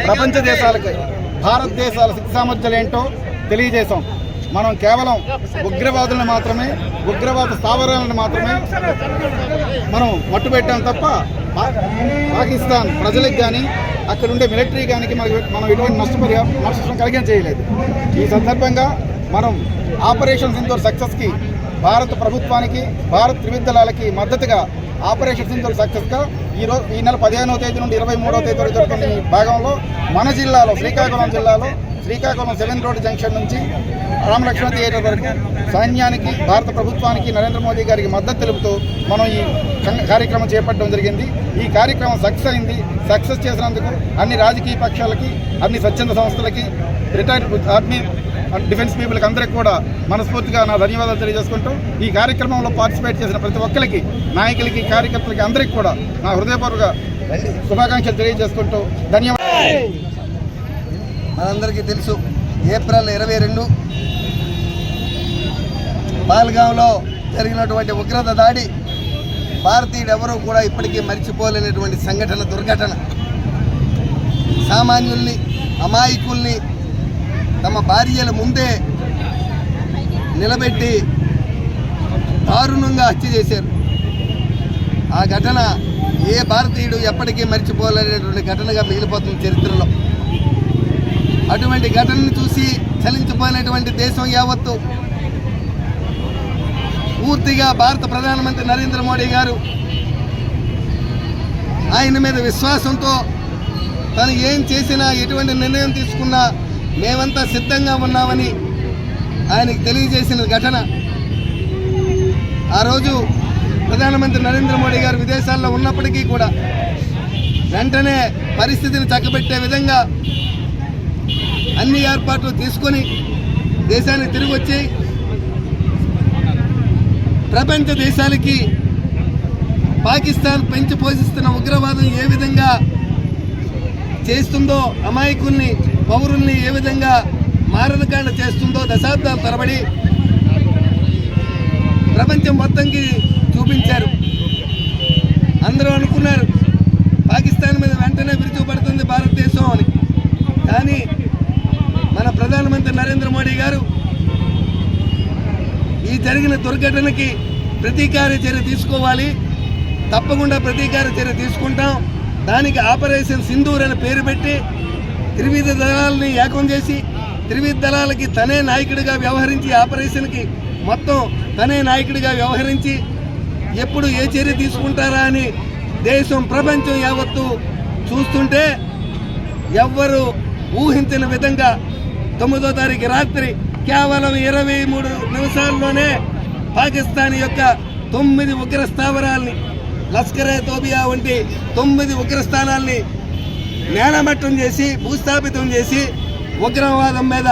ప్రపంచ దేశాలకి భారతదేశాల శక్తి సామర్థ్యాలు ఏంటో తెలియజేశాం. మనం కేవలం ఉగ్రవాదులను మాత్రమే, ఉగ్రవాద స్థావరాలను మాత్రమే మనం మట్టుబెట్టాం తప్ప పాకిస్తాన్ ప్రజలకు కానీ అక్కడ ఉండే మిలిటరీ కానీ మనం ఎటువంటి నష్టం కలిగం చేయలేదు. ఈ సందర్భంగా మనం ఆపరేషన్ సింధూర్ సక్సెస్కి భారత ప్రభుత్వానికి, భారత త్రివిధ దళాలకి మద్దతుగా ఆపరేషన్ సింధూర్ సక్సెస్గా ఈ నెల 15వ తేదీ నుండి 23వ తేదీ వరకు జరుగుతున్న ఈ భాగంలో మన జిల్లాలో శ్రీకాకుళం 7 రోడ్ జంక్షన్ నుంచి రామలక్ష్మణ థియేటర్ వరకు సైన్యానికి, భారత ప్రభుత్వానికి, నరేంద్ర మోదీ గారికి మద్దతు తెలుపుతూ మనం ఈ కార్యక్రమం చేపట్టడం జరిగింది. ఈ కార్యక్రమం సక్సెస్ చేసినందుకు అన్ని రాజకీయ పక్షాలకి, అన్ని స్వచ్ఛంద సంస్థలకి, రిటైర్డ్ ఆర్మీ డిఫెన్స్ పీపుల్కి అందరికీ కూడా మనస్ఫూర్తిగా నా ధన్యవాదాలు తెలియజేసుకుంటూ ఈ కార్యక్రమంలో పార్టిసిపేట్ చేసిన ప్రతి ఒక్కరికి, నాయకులకి, కార్యకర్తలకి అందరికీ కూడా నా హృదయపూర్వక శుభాకాంక్షలు తెలియజేసుకుంటూ ధన్యవాదాలు. మనందరికీ తెలుసు, ఏప్రిల్ 22 పహల్గాంలో జరిగినటువంటి ఉగ్రత దాడి భారతీయుడు ఎవరూ కూడా ఇప్పటికీ మరిచిపోలేనటువంటి దుర్ఘటన. సామాన్యుల్ని, అమాయకుల్ని తమ భార్యల ముందే నిలబెట్టి దారుణంగా హత్య చేశారు. ఆ ఘటన ఏ భారతీయుడు ఎప్పటికీ మరిచిపోలేనటువంటి ఘటనగా మిగిలిపోతుంది చరిత్రలో. అటువంటి ఘటనను చూసి చలించిపోయినటువంటి దేశం యావత్తు పూర్తిగా భారత ప్రధానమంత్రి నరేంద్ర మోడీ గారు ఆయన మీద విశ్వాసంతో తను ఏం చేసినా, ఎటువంటి నిర్ణయం తీసుకున్నా మేమంతా సిద్ధంగా ఉన్నామని ఆయనకు తెలియజేసిన ఘటన. ఆ రోజు ప్రధానమంత్రి నరేంద్ర మోడీ గారు విదేశాల్లో ఉన్నప్పటికీ కూడా వెంటనే పరిస్థితిని చక్కబెట్టే విధంగా అన్ని ఏర్పాట్లు తీసుకొని దేశానికి తిరిగి వచ్చి ప్రపంచ దేశాలకి పాకిస్తాన్ పెంచి పోషిస్తున్న ఉగ్రవాదం ఏ విధంగా చేస్తుందో, అమాయకుల్ని, పౌరుల్ని ఏ విధంగా మారణకాండ చేస్తుందో దశాబ్దాల తరబడి ప్రపంచం మొత్తంకి చూపించారు. అందరూ అనుకున్నారు పాకిస్తాన్ మీద వెంటనే విరుచుకుపడుతుంది భారతదేశం అని. కానీ మన ప్రధానమంత్రి నరేంద్ర మోడీ గారు ఈ జరిగిన దుర్ఘటనకి ప్రతీకార చర్య తీసుకోవాలి, తప్పకుండా ప్రతీకార చర్య తీసుకుంటాం, దానికి ఆపరేషన్ సింధూర్ అని పేరు పెట్టి త్రివిధ దళాలని ఏకం చేసి త్రివిధ దళాలకి తనే నాయకుడిగా వ్యవహరించి, ఆపరేషన్కి మొత్తం తనే నాయకుడిగా వ్యవహరించి ఎప్పుడు ఏ చర్య తీసుకుంటారా అని దేశం, ప్రపంచం యావత్తు చూస్తుంటే ఎవ్వరూ ఊహించిన విధంగా 9వ తారీఖు రాత్రి కేవలం 23 నిమిషాల్లోనే పాకిస్తాన్ యొక్క 9 ఉగ్ర స్థావరాల్ని, లష్కరే తోబియా వంటి 9 ఉగ్రస్థానాల్ని నేలమట్టం చేసి, భూస్థాపితం చేసి ఉగ్రవాదం మీద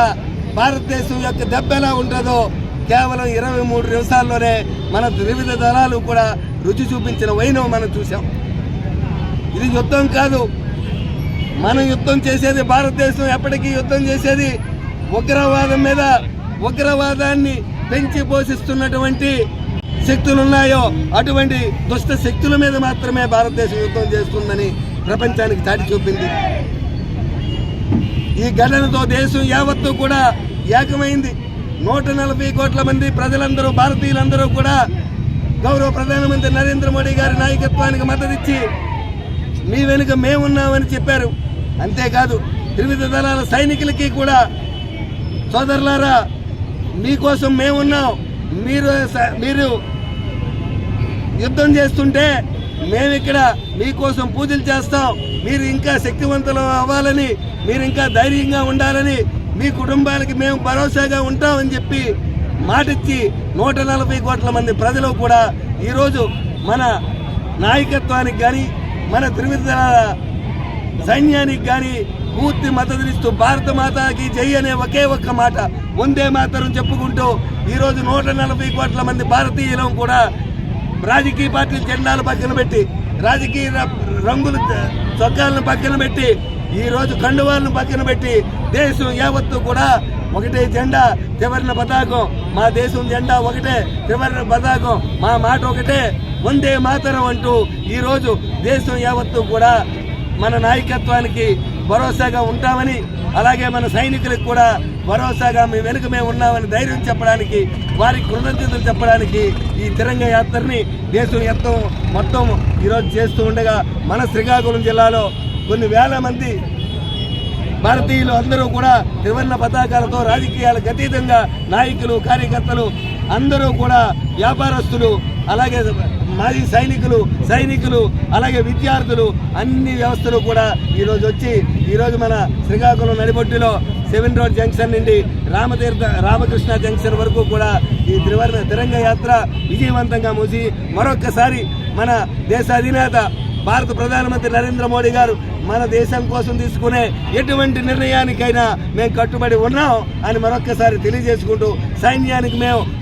భారతదేశం యొక్క దెబ్బ ఎలా ఉంటుందో కేవలం 23 నిమిషాల్లోనే మన త్రివిధ దళాలు కూడా రుచి చూపించిన వైనం మనం చూసాం. ఇది యుద్ధం కాదు, మనం యుద్ధం చేసేది, భారతదేశం ఎప్పటికీ యుద్ధం చేసేది ఉగ్రవాదం మీద. ఉగ్రవాదాన్ని పెంచి పోషిస్తున్నటువంటి శక్తులున్నాయో అటువంటి దుష్ట శక్తుల మీద మాత్రమే భారతదేశం యుద్ధం చేస్తుందని ప్రపంచానికి చాటి చూపింది. ఈ ఘటనతో దేశం యావత్తు కూడా ఏకమైంది. 140 కోట్ల మంది ప్రజలందరూ, భారతీయులందరూ కూడా గౌరవ ప్రధానమంత్రి నరేంద్ర మోడీ గారి నాయకత్వానికి మద్దతిచ్చి మీ వెనుక మేమున్నామని చెప్పారు. అంతేకాదు త్రివిధ దళాల సైనికులకి కూడా సోదరులారా మీకోసం మేమున్నాం, మీరు యుద్ధం చేస్తుంటే మేము ఇక్కడ మీకోసం పూజలు చేస్తాం, మీరు ఇంకా శక్తివంతులు అవ్వాలని, మీరు ఇంకా ధైర్యంగా ఉండాలని, మీ కుటుంబాలకి మేము భరోసాగా ఉంటామని చెప్పి మాటిచ్చి 140 కోట్ల మంది ప్రజలు కూడా ఈరోజు మన నాయకత్వానికి కానీ మన త్రివిధ దళాల సైన్యానికి కానీ పూర్తి మద్దతునిస్తూ భారత మాతాకి జై అనే ఒకే ఒక్క మాట వందే మాతరం చెప్పుకుంటూ ఈరోజు 140 కోట్ల మంది భారతీయులం కూడా రాజకీయ పార్టీల జెండాలు పక్కన పెట్టి, రాజకీయ రంగుల చొక్కాలను పక్కన పెట్టి, ఈరోజు కండువాలను పక్కన పెట్టి దేశం యావత్తు కూడా ఒకటే జెండా త్రివర్ణ పతాకం, మా దేశం జెండా ఒకటే త్రివర్ణ పతాకం, మా మాట ఒకటే వందే మాతరం అంటూ ఈరోజు దేశం యావత్తు కూడా మన నాయకత్వానికి భరోసాగా ఉంటామని, అలాగే మన సైనికులకు కూడా భరోసాగా మీ వెనుక మేము ఉన్నామని ధైర్యం చెప్పడానికి, వారికి కృతజ్ఞతలు చెప్పడానికి ఈ తిరంగ యాత్రని దేశం మొత్తం ఈరోజు చేస్తూ ఉండగా మన శ్రీకాకుళం జిల్లాలో కొన్ని వేల మంది భారతీయులు అందరూ కూడా త్రివర్ణ పతాకాలతో రాజకీయాలకు అతీతంగా నాయకులు, కార్యకర్తలు అందరూ కూడా వ్యాపారస్తులు, అలాగే మాజీ సైనికులు అలాగే విద్యార్థులు అన్ని వ్యవస్థలు కూడా ఈరోజు వచ్చి ఈరోజు మన శ్రీకాకుళం నడిబొడ్డులో 7 రోడ్ జంక్షన్ నుండి రామకృష్ణ జంక్షన్ వరకు కూడా ఈ తిరంగ యాత్ర విజయవంతంగా మూసి మరొక్కసారి మన దేశ అధినేత భారత ప్రధానమంత్రి నరేంద్ర మోడీ గారు మన దేశం కోసం తీసుకునే ఎటువంటి నిర్ణయానికైనా మేము కట్టుబడి ఉన్నాం అని మరొక్కసారి తెలియజేసుకుంటూ, సైన్యానికి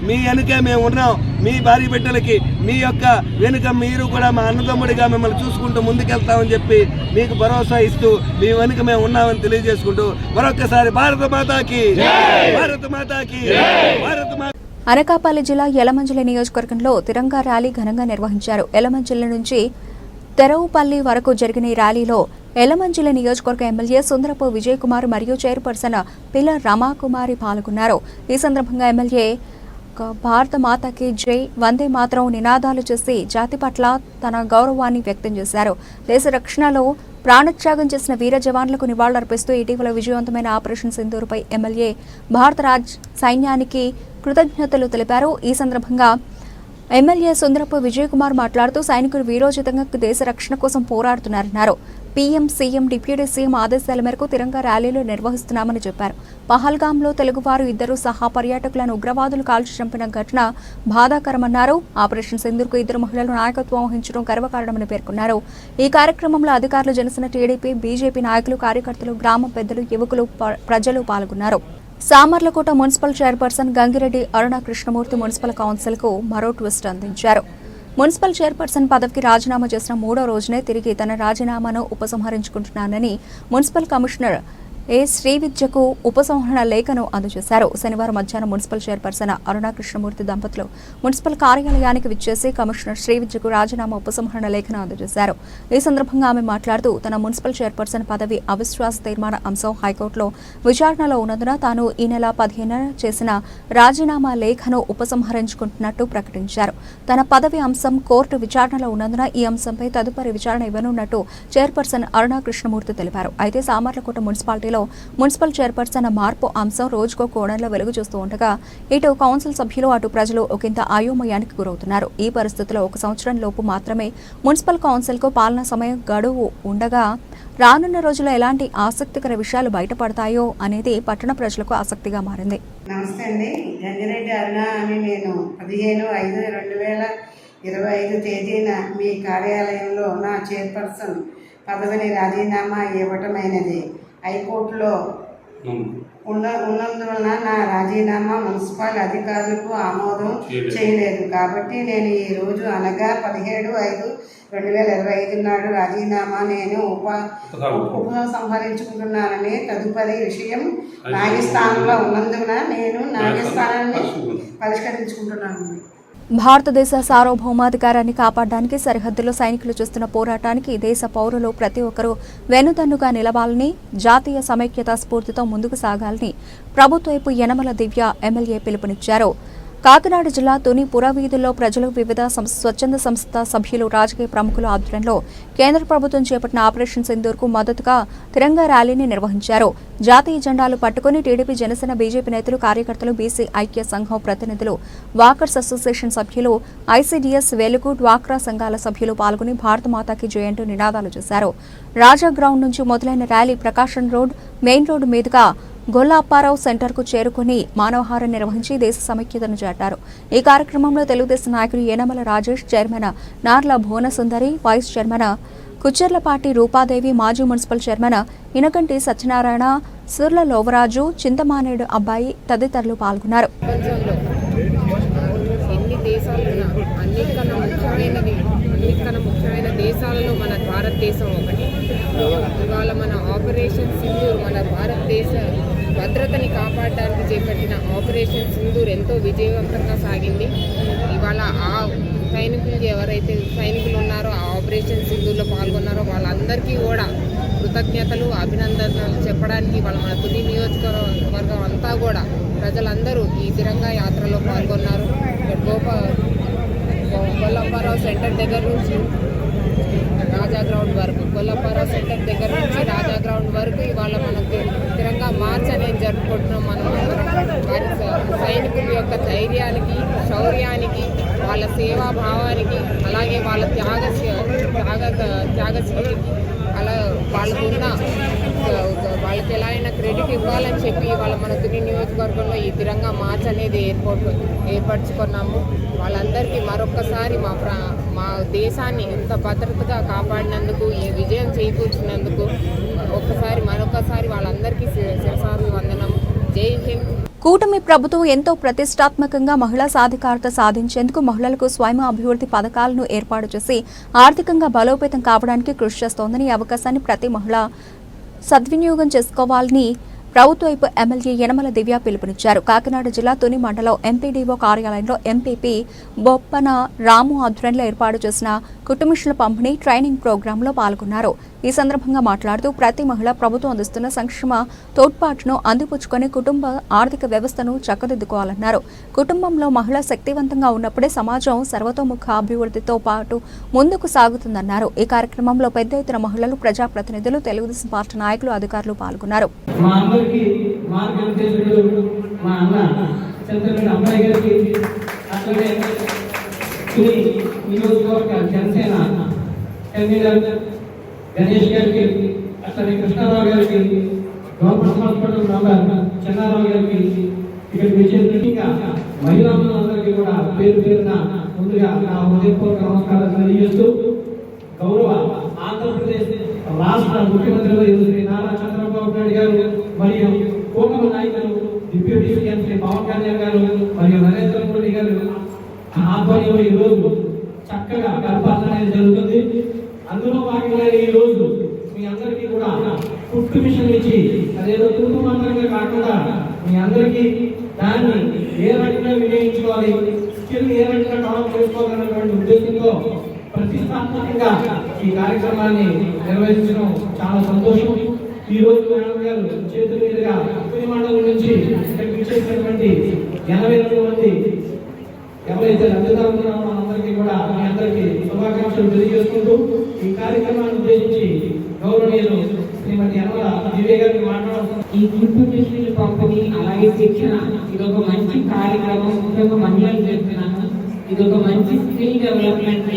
మీ వెనుకే మేము ఉన్నాం, మీ భార్య బిడ్డలకి మీ యొక్క వెనుక మీరు కూడా మా అన్నదమ్ముడిగా మిమ్మల్ని చూసుకుంటూ ముందుకెళ్తామని చెప్పి మీకు భరోసా ఇస్తూ మీ వెనుక మేము ఉన్నామని తెలియజేసుకుంటూ మరొక్కసారి భారత మాతాకి అనకాపల్లి జిల్లా యలమంచిలి నియోజకవర్గంలో తిరంగా ర్యాలీ ఘనంగా నిర్వహించారు. యలమంచిలి నుంచి తెరవుపల్లి వరకు జరిగిన ఈ ర్యాలీలో యలమంచిలి నియోజకవర్గ ఎమ్మెల్యే సుందరపు విజయ్ కుమార్ మరియు చైర్పర్సన్ పిల్ల రమాకుమారి పాల్గొన్నారు. ఈ సందర్భంగా ఎమ్మెల్యే భారత మాతకి జై, వందే మాతరం నినాదాలు చేసి జాతి పట్ల తన గౌరవాన్ని వ్యక్తం చేశారు. దేశ రక్షణలో ప్రాణత్యాగం చేసిన వీర జవాన్లకు నివాళులర్పిస్తూ ఇటీవల విజయవంతమైన ఆపరేషన్ సింధూర్పై ఎమ్మెల్యే భారత సైన్యానికి కృతజ్ఞతలు తెలిపారు. ఈ సందర్భంగా ఎమ్మెల్యే సుందరపు విజయ్ కుమార్ మాట్లాడుతూ సైనికులు వీరోచితంగా దేశ రక్షణ కోసం పోరాడుతున్నారన్నారు. పీఎం, సీఎం, డిప్యూటీ సీఎం ఆదేశాల మేరకు తిరంగా ర్యాలీలు నిర్వహిస్తున్నామని చెప్పారు. పహల్గాంలో తెలుగువారు 2 సహా పర్యాటకులను ఉగ్రవాదులు కాల్చి చంపిన ఘటన బాధాకరమన్నారు. ఆపరేషన్ సింధూర్కు 2 మహిళలు నాయకత్వం వహించడం గర్వకారణమని పేర్కొన్నారు. ఈ కార్యక్రమంలో అధికారులు, జనసేన, టీడీపీ, బీజేపీ నాయకులు, కార్యకర్తలు, గ్రామ పెద్దలు, యువకులు, ప్రజలు పాల్గొన్నారు. సామర్లకోట మున్సిపల్ చైర్పర్సన్ గంగిరెడ్డి అరుణ కృష్ణమూర్తి మున్సిపల్ కౌన్సిల్కు మరో ట్విస్ట్ అందించారు. మున్సిపల్ చైర్పర్సన్ పదవికి రాజీనామా చేసిన 3వ రోజునే తిరిగి తన రాజీనామాను ఉపసంహరించుకుంటున్నానని మున్సిపల్ కమిషనర్ శ్రీవిద్యకు ఉపసంహరణ లేఖను అందజేశారు. శనివారం మధ్యాహ్నం మున్సిపల్ చైర్పర్సన్ అరుణ కృష్ణమూర్తి దంపతులు మున్సిపల్ కార్యాలయానికి విచ్చేసి కమిషనర్ శ్రీవిద్యకు రాజీనామా ఉపసంహరణ లేఖను అందజేశారు. ఈ సందర్భంగా ఆమె మాట్లాడుతూ తన మున్సిపల్ చైర్పర్సన్ పదవి అవిశ్వాస తీర్మాన అంశం హైకోర్టులో విచారణలో ఉన్నందున తాను ఈ నెల 15న చేసిన రాజీనామా లేఖను ఉపసంహరించుకుంటున్నట్టు ప్రకటించారు. తన పదవి అంశం కోర్టు విచారణలో ఉన్నందున ఈ అంశంపై తదుపరి విచారణ ఇవ్వనున్నట్టు చైర్పర్సన్ అరుణ కృష్ణమూర్తి తెలిపారు. అయితే సామర్లకోట మున్సిపాలిటీలో మున్సిపల్ చైర్పర్సన్ మార్పు అంశం రోజుకో కోణంలో వెలుగు చూస్తూ ఉండగా ఇటు కౌన్సిల్ సభ్యులు, అటు ప్రజలు ఒకంత అయోమయానికి గురవుతున్నారు. ఈ పరిస్థితిలో 1 సంవత్సరం లోపు మాత్రమే మున్సిపల్ కౌన్సిల్కు పాలనా సమయం గడువు ఉండగా రానున్న రోజుల్లో ఎలాంటి ఆసక్తికర విషయాలు బయటపడతాయో అనేది పట్టణ ప్రజలకు ఆసక్తిగా మారింది. నమస్తే అండి, గంగిరెడ్డి అరుణ అని నేను 15/5/2025 తేదీన మీ కార్యాలయంలో నా చైర్పర్సన్ పదవిని రాజీనామా ఇవ్వటమైనది. హైకోర్టులో ఉన్నందువలన నా రాజీనామా మున్సిపల్ అధికారులకు ఆమోదం చేయలేదు. కాబట్టి నేను ఈ రోజు అనగా 17/5/2025 నాడు రాజీనామా నేను ఉపసంహరించుకుంటున్నానని తదుపరి విషయం న్యాయస్థానంలో ఉన్నందున నేను న్యాయస్థానాన్ని పరిష్కరించుకుంటున్నాను. భారతదేశ సార్వభౌమాధికారాన్ని కాపాడడానికి సరిహద్దులో సైనికులు చేస్తున్న పోరాటానికి దేశ పౌరులు ప్రతి ఒక్కరూ వెన్నుదన్నుగా నిలవాలని, జాతీయ సమైక్యత స్ఫూర్తితో ముందుకు సాగాలని ప్రభుత్వపు యనమల దివ్య ఎమ్మెల్యే పిలుపునిచ్చారు. కాకినాడ జిల్లా తుని పురవీధుల్లో ప్రజలు వివిధ స్వచ్ఛంద సంస్థ సభ్యులు రాజకీయ ప్రముఖుల ఆధ్వర్యంలో కేంద్ర ప్రభుత్వం చేపట్టిన ఆపరేషన్ సింధూర్కు మద్దతుగా తిరంగా ర్యాలీని నిర్వహించారు. జాతీయ జెండాలు పట్టుకుని టీడీపీ, జనసేన, బీజేపీ నేతలు, కార్యకర్తలు, బీసీ ఐక్య సంఘం ప్రతినిధులు, వాకర్స్ అసోసియేషన్ సభ్యులు, ఐసీడీఎస్, వెలుగు, డ్వాక్రా సంఘాల సభ్యులు పాల్గొని భారత మాతాకి జై అంటూ నినాదాలు చేశారు. రాజా గ్రౌండ్ నుంచి మొదలైన ర్యాలీ ప్రకాశం రోడ్, మెయిన్ రోడ్డు మీదుగా గొల్లప్పారావు సెంటర్కు చేరుకుని మానవహారం నిర్వహించి దేశ సమైక్యతను చాటారు. ఈ కార్యక్రమంలో తెలుగుదేశం నాయకులు Yanamala Rajesh, chairman Narla Bhuvanasundari, vice chairman Kuccherlapati Rupadevi, మాజీ మున్సిపల్ చైర్మన్ ఇనకంటి సత్యనారాయణ, సుర్ల లోవరాజు, చింతమానేడు అబ్బాయి తదితరులు పాల్గొన్నారు. అన్నిటికన్నా ముఖ్యమైన దేశాలలో మన భారతదేశం ఒకటి. ఇవాళ మన ఆపరేషన్ సింధూర్ మన భారతదేశ భద్రతని కాపాడడానికి చేపట్టిన ఆపరేషన్ సింధూర్ ఎంతో విజయవంతంగా సాగింది. ఇవాళ ఆ ఎవరైతే సైనికులు ఉన్నారో ఆ ఆపరేషన్ సింధూర్లో పాల్గొన్నారో వాళ్ళందరికీ కూడా కృతజ్ఞతలు, అభినందనలు చెప్పడానికి వాళ్ళ మన తుది నియోజకవర్గం అంతా కూడా ప్రజలందరూ ఈ తిరంగా యాత్రలో పాల్గొన్నారు. గొల్లప్పారావు సెంటర్ దగ్గర నుంచి రాజా గ్రౌండ్ వరకు, గొల్లప్పారావు సెంటర్ దగ్గర నుంచి రాజా గ్రౌండ్ వరకు ఇవాళ మనకు తిరంగా మార్చ్ అనేది జరుపుకుంటున్నాం. మనం వారి సైనికుల యొక్క ధైర్యానికి, శౌర్యానికి, వాళ్ళ సేవాభావానికి, అలాగే వాళ్ళ త్యాగశీలికి, అలా వాళ్ళకున్న వాళ్ళకి ఎలా అయినా క్రెడిట్ ఇవ్వాలని చెప్పి వాళ్ళ మన తుని నియోజకవర్గంలో ఈ తిరంగా మార్చ్ అనేది ఏర్పరచుకున్నాము. వాళ్ళందరికీ మరొక్కసారి మా దేశాన్ని ఎంత భద్రతగా కాపాడినందుకు, ఈ విజయం చేకూర్చినందుకు మరొకసారి వాళ్ళందరికీ శిరసాలు వందనం. జై హింద్. కూటమి ప్రభుత్వం ఎంతో ప్రతిష్టాత్మకంగా మహిళా సాధికారత సాధించేందుకు మహిళలకు స్వయం అభివృద్ధి పథకాలను ఏర్పాటు చేసి ఆర్థికంగా బలోపేతం కావడానికి కృషి చేస్తోందని, అవకాశాన్ని ప్రతి మహిళ సద్వినియోగం చేసుకోవాలని ప్రభుత్వ వైపు ఎమ్మెల్యే యనమల దివ్య పిలుపునిచ్చారు. కాకినాడ జిల్లా తుని మండలం ఎంపీడీఓ కార్యాలయంలో ఎంపీపీ బొప్పన రాము ఆధ్వర్యంలో ఏర్పాటు చేసిన కుటుంబిషన్ల పంపిణీ ట్రైనింగ్ ప్రోగ్రాంలో పాల్గొన్నారు. ఈ సందర్భంగా మాట్లాడుతూ ప్రతి మహిళ ప్రభుత్వం అందిస్తున్న సంక్షేమ తోడ్పాటును అందిపుచ్చుకొని కుటుంబ ఆర్థిక వ్యవస్థను చక్కదిద్దుకోవాలన్నారు. కుటుంబంలో మహిళ శక్తివంతంగా ఉన్నప్పుడే సమాజం సర్వతోముఖ అభివృద్ధితో పాటు ముందుకు సాగుతుందన్నారు. ఈ కార్యక్రమంలో పెద్ద ఎత్తున మహిళలు, ప్రజాప్రతినిధులు, తెలుగుదేశం పార్టీ నాయకులు, అధికారులు పాల్గొన్నారు. గణేష్ గారికి, అట్లనే కృష్ణారావు గారికి, గవర్నమెంట్ హాస్పిటల్ మెంబర్ చెన్నారావు గారికి, ఇక్కడికి వచ్చేందుకు మహిళలందరికీ కూడా పేరు పేరున ముందుగా నా హృదయపూర్వక నమస్కారాలు తెలియజేస్తూ, గౌరవ ఆంధ్రప్రదేశ్ రాష్ట్ర ముఖ్యమంత్రి శ్రీ నారా చంద్రబాబు నాయుడు గారు మరియు కూటమి నాయకులు డిప్యూటీ సీఎం శ్రీ పవన్ కళ్యాణ్ గారు మరియు నరేంద్ర మోడీ గారు ఆధ్వర్యంలో ఈ రోజు చక్కగా పరిపాలన అనేది జరుగుతుంది. అందులో భాగంగా ఈ రోజు మీ అందరికీ కూడా ఫుడ్ మిషన్ ఇచ్చి, అదేదో కుటుంబంగా కాకుండా మీ అందరికీ దాన్ని ఏ రకంగా వినియోగించుకోవాలి, స్కిల్ ఏ రకంగా డెవలప్ చేసుకోవాలనేటువంటి ఉద్దేశంతో ప్రతిష్టాత్మకంగా ఈ కార్యక్రమాన్ని నిర్వహించడం చాలా సంతోషం. ఈ రోజు మేడం గారు చేతుల మీదుగా తుని మండలం నుంచి చేసినటువంటి 82 మంది ఎవరైతే లబ్ధిదారులు ఉన్నారో మనందరికీ కూడా మీ అందరికీ శుభాకాంక్షలు తెలియజేసుకుంటూ ఈ కార్యక్రమాన్ని ఉద్దేశించి గౌరవనీయులు శ్రీమతి యనమల దివ్య గారిని మాట్లాడుతున్నారు. ఈ ఇన్ఫర్మేషన్ పంపిణీ అలాగే శిక్షణ ఇదొక మంచి కార్యక్రమం. ముఖ్యంగా మహిళలు చేస్తున్నాను. ఇదొక మంచి స్కిల్ డెవలప్మెంట్.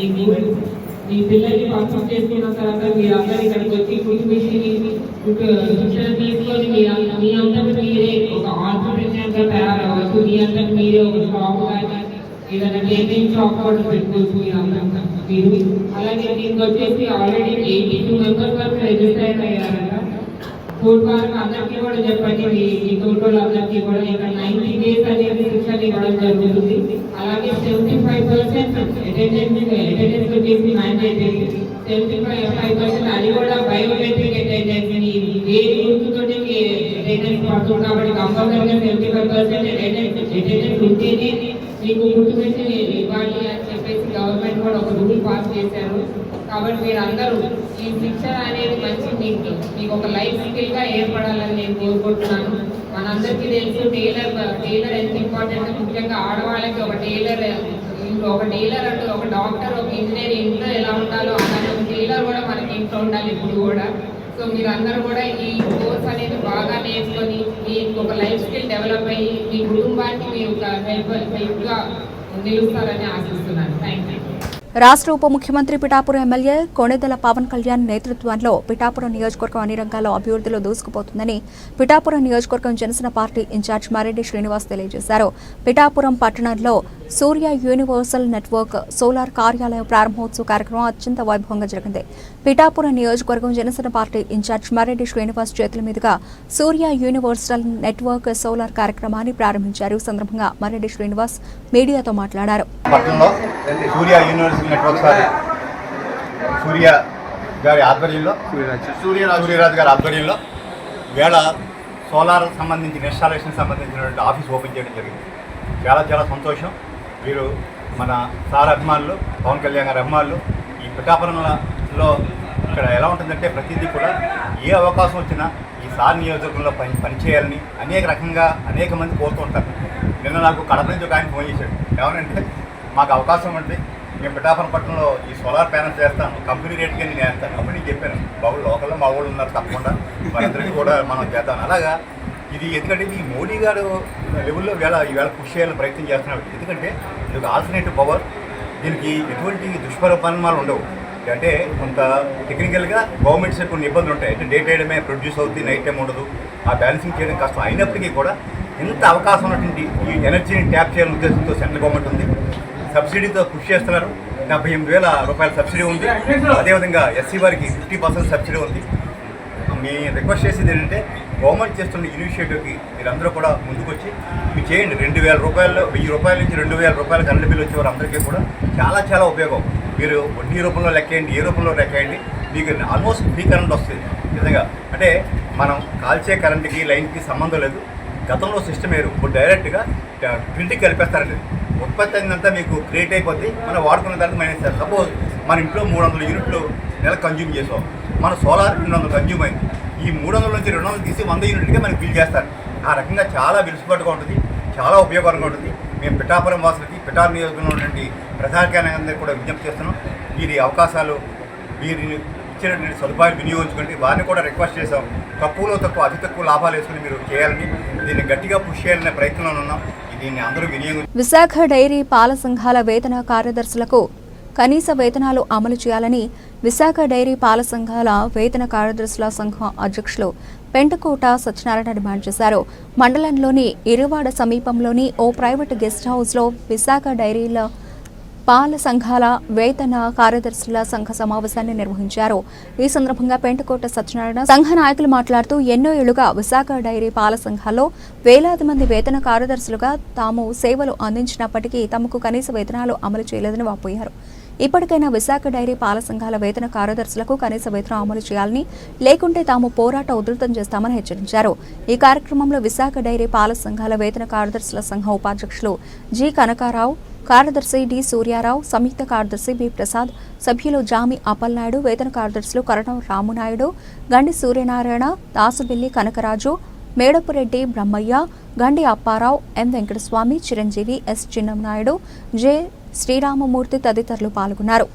మీ పిల్లల్ని పంపిణీ చేసుకున్న తర్వాత మీరందరూ ఇక్కడికి వచ్చి శిక్షణ తీసుకొని మీ అంతటి మీరే ఒక ఆంటర్‌ప్రెన్యూర్ గా తయారవ్వచ్చు. మీ అంతటి మీరే ఒక షాప్ కానీ ఏదైనా టేకింగ్ షాప్ కూడా పెట్టుకోవచ్చు మీరు. అలాగే దీనికి వచ్చేసి ఆల్రెడీ 82 మెంబర్స్ వరకు రిజిస్టర్ అయ్యారంట. తోటి వారికి అందరికీ కూడా చెప్పండి, మీ తోటి వాళ్ళందరికీ కూడా ఇక్కడ 90 days అనేది శిక్షణ ఇవ్వడం జరుగుతుంది. అలాగే 75% అటెండెన్స్ వచ్చేసి మ్యాండేటరీ. 75% అది కూడా బయోమెట్రిక్ అటెండెన్స్. ఏది గుర్తుతోటి అటెండెన్స్ పడుతుంది కాబట్టి కంపల్సరీగా 75% అటెండెన్స్ ఉంటేనే మీకు గుర్తుపెట్టి ఇవ్వాలి అని చెప్పేసి గవర్నమెంట్ కూడా ఒక రూల్ పాస్ చేశారు. కాబట్టి మీరు అందరూ ఈ శిక్షణ అనేది మంచి మీకు ఒక లైఫ్ స్కిల్గా ఏర్పడాలని నేను కోరుకుంటున్నాను. మనందరికీ తెలుసు టైలర్ ఎంత ఇంపార్టెంట్. ముఖ్యంగా ఆడవాళ్ళకి ఒక టైలర్ అంటూ ఒక డాక్టర్, ఒక ఇంజనీర్ ఇంట్లో ఎలా ఉండాలో అలానే ఒక టైలర్ కూడా మనకి ఇంట్లో ఉండాలి ఇప్పుడు కూడా. సో మీరందరూ కూడా ఈ కోర్స్ అనేది బాగా నేర్చుకొని మీకు ఒక లైఫ్ స్కిల్ డెవలప్ అయ్యి మీ కుటుంబానికి మీరు ఒక హెల్ప్గా నిలుస్తారని ఆశిస్తున్నాను. Thank you. రాష్ట్ర ఉప ముఖ్యమంత్రి పిఠాపురం ఎమ్మెల్యే కొణిదెల పవన్ కళ్యాణ్ నేతృత్వంలో పిఠాపురం నియోజకవర్గం అన్ని రంగాల్లో అభివృద్ధిలో దూసుకుపోతుందని పిఠాపురం నియోజకవర్గం జనసేన పార్టీ ఇన్ఛార్జ్ మరెడ్డి శ్రీనివాస్ తెలియజేశారు. పిఠాపురం పట్టణంలో సూర్య యూనివర్సల్ నెట్వర్క్ సోలార్ కార్యాలయం ప్రారంభోత్సవ కార్యక్రమం అత్యంత వైభవంగా జరిగింది. పిఠాపురం నియోజకవర్గం జనసేన పార్టీ ఇన్ఛార్జ్ మరెడ్డి శ్రీనివాస్ చేతుల మీదుగా సూర్య యూనివర్సల్ నెట్వర్క్ సోలార్ కార్యక్రమాన్ని ప్రారంభించారు. ఈ సందర్భంగా మరెడ్డి శ్రీనివాస్ మీడియాతో మాట్లాడారు. సూర్య గారి ఆధ్వర్యంలో సూర్యరాజు గారి ఆధ్వర్యంలో వేళ సోలార్ సంబంధించిన ఇన్స్టాలేషన్ సంబంధించినటువంటి ఆఫీస్ ఓపెన్ చేయడం జరిగింది. చాలా చాలా సంతోషం. వీరు మన సార్ అభిమానులు, పవన్ కళ్యాణ్ గారి అభిమానులు. ఈ పిఠాపురంలో ఇక్కడ ఎలా ఉంటుందంటే ప్రతిదీ కూడా ఏ అవకాశం వచ్చినా ఈ సార్ నియోజకవర్గంలో పనిచేయాలని అనేక మంది కోరుతూ ఉంటారు. నిన్న నాకు కడప నుంచి ఒక ఆయన ఫోన్ చేశాడు. ఏమనంటే మాకు అవకాశం అంటే మేము పిఠాపురం పట్టణంలో ఈ సోలార్ ప్యానల్స్ వేస్తాను, కంపెనీ రేట్గా నేను వేస్తాను. అప్పుడు నేను చెప్పాను బాబు లోకల్లో మా వాళ్ళు ఉన్నారు తప్పకుండా మనందరికీ కూడా మనం చేద్దాం. అలాగా ఇది ఎందుకంటే ఈ మోడీ గారు లెవెల్లో ఈవేళ పుష్ చేయాలని ప్రయత్నం చేస్తున్నాడు. ఎందుకంటే ఇది ఒక ఆల్టర్నేటివ్ పవర్. దీనికి ఎటువంటి దుష్పరిణామాలు ఉండవు. అంటే కొంత టెక్నికల్గా గవర్నమెంట్స్ కొన్ని ఇబ్బందులు ఉంటాయి. అంటే డే టైమే ప్రొడ్యూస్ అవుతుంది, నైట్ టైం ఉండదు. ఆ బ్యాలెన్సింగ్ చేయడం కష్టం. అయినప్పటికీ కూడా ఇంత అవకాశం ఉన్నటువంటి ఈ ఎనర్జీని ట్యాప్ చేయాలనే ఉద్దేశంతో సెంట్రల్ గవర్నమెంట్ ఉంది. సబ్సిడీతో కృషి చేస్తున్నారు. 78,000 రూపాయల సబ్సిడీ ఉంది. అదేవిధంగా ఎస్సీ వారికి 50% సబ్సిడీ ఉంది. మీ రిక్వెస్ట్ చేసేది ఏంటంటే గవర్నమెంట్ చేస్తున్న ఇనిషియేటివ్కి మీరందరూ కూడా ముందుకొచ్చి మీరు చేయండి. 2,000 రూపాయలు, 1,000 రూపాయల నుంచి 2,000 రూపాయల కరెంట్ బిల్లు వచ్చేవారు అందరికీ కూడా చాలా చాలా ఉపయోగం. మీరు వడ్డీ రూపంలో లెక్కేయండి, ఏ రూపంలో లెక్కేయండి, మీకు ఆల్మోస్ట్ ఫ్రీ కరెంట్ వస్తుంది. నిజంగా అంటే మనం కాల్చే కరెంట్కి లైన్కి సంబంధం లేదు. గతంలో సిస్టమ్ వేరు. ఇప్పుడు డైరెక్ట్గా ప్రింట్కి కలిపేస్తారండి. ఉత్పత్తి అయిందంతా మీకు క్రియేట్ అయిపోద్ది. మనం వాడుకున్న తర్వాత మైనస్ చేస్తారు. సపోజ్ మన ఇంట్లో 300 యూనిట్లు నెలకు కన్జ్యూమ్ చేసాం. మన సోలార్ 200 కన్జ్యూమ్ అయింది. ఈ 300 నుంచి 200 తీసి 100 యూనిట్గా మనకి బిల్ చేస్తారు. ఆ రకంగా చాలా వెలుసుబాటుగా ఉంటుంది, చాలా ఉపయోగకరంగా ఉంటుంది. మేము పిఠాపురం వాసులకి, పిఠాపురం నియోజకవర్గంలో ఉన్నటువంటి ప్రజాకార్యాలందరికీ కూడా విజ్ఞప్తి చేస్తున్నాం. వీరి అవకాశాలు, వీరిని ఇచ్చినటువంటి సదుపాయాలు వినియోగించుకుంటే వారిని కూడా రిక్వెస్ట్ చేసాం. తక్కువలో తక్కువ, అతి తక్కువ లాభాలు వేసుకుని మీరు చేయాలని, దీన్ని గట్టిగా పుష్ చేయాలనే ప్రయత్నంలో ఉన్నాం. దీన్ని అందరూ విశాఖ డైరీ పాల సంఘాల వేతన కార్యదర్శులకు కనీస వేతనాలు అమలు చేయాలని విశాఖ డైరీ పాల సంఘాల వేతన కార్యదర్శుల సంఘం అధ్యక్షులు పెంటకోట సత్యనారాయణ డిమాండ్ చేశారు. మండలంలోని ఇరువాడ సమీపంలోని ఓ ప్రైవేటు గెస్ట్ హౌస్లో విశాఖ డైరీల పాల సంఘాల వేతన కార్యదర్శుల సంఘ సమావేశాన్ని నిర్వహించారు. ఈ సందర్భంగా పెంటకోట సత్యనారాయణ సంఘ నాయకులు మాట్లాడుతూ ఎన్నో ఏళ్లుగా విశాఖ డైరీ పాల సంఘాల్లో వేలాది మంది వేతన కార్యదర్శులుగా తాము సేవలు అందించినప్పటికీ తమకు కనీస వేతనాలు అమలు చేయలేదని వాపోయారు. ఇప్పటికైనా విశాఖ డైరీ పాల సంఘాల వేతన కార్యదర్శులకు కనీస వేతనం అమలు చేయాలని, లేకుంటే తాము పోరాట ఉధృతం చేస్తామని హెచ్చరించారు. ఈ కార్యక్రమంలో విశాఖ డైరీ పాల సంఘాల వేతన కార్యదర్శుల సంఘం ఉపాధ్యక్షులు జి కనకారావు, కార్యదర్శి డి సూర్యారావు, సంయుక్త కార్యదర్శి బి ప్రసాద్, సభ్యులు జామి అప్పలనాయుడు, వేతన కార్యదర్శులు కరణం రామునాయుడు, గండి సూర్యనారాయణ, దాసుబిల్లి కనకరాజు, మేడపురెడ్డి బ్రహ్మయ్య, గండి అప్పారావు, ఎం వెంకటస్వామి, చిరంజీవి, ఎస్ చిన్ననాయుడు, జె శ్రీరామమూర్తి తదితరులు పాల్గొన్నారు.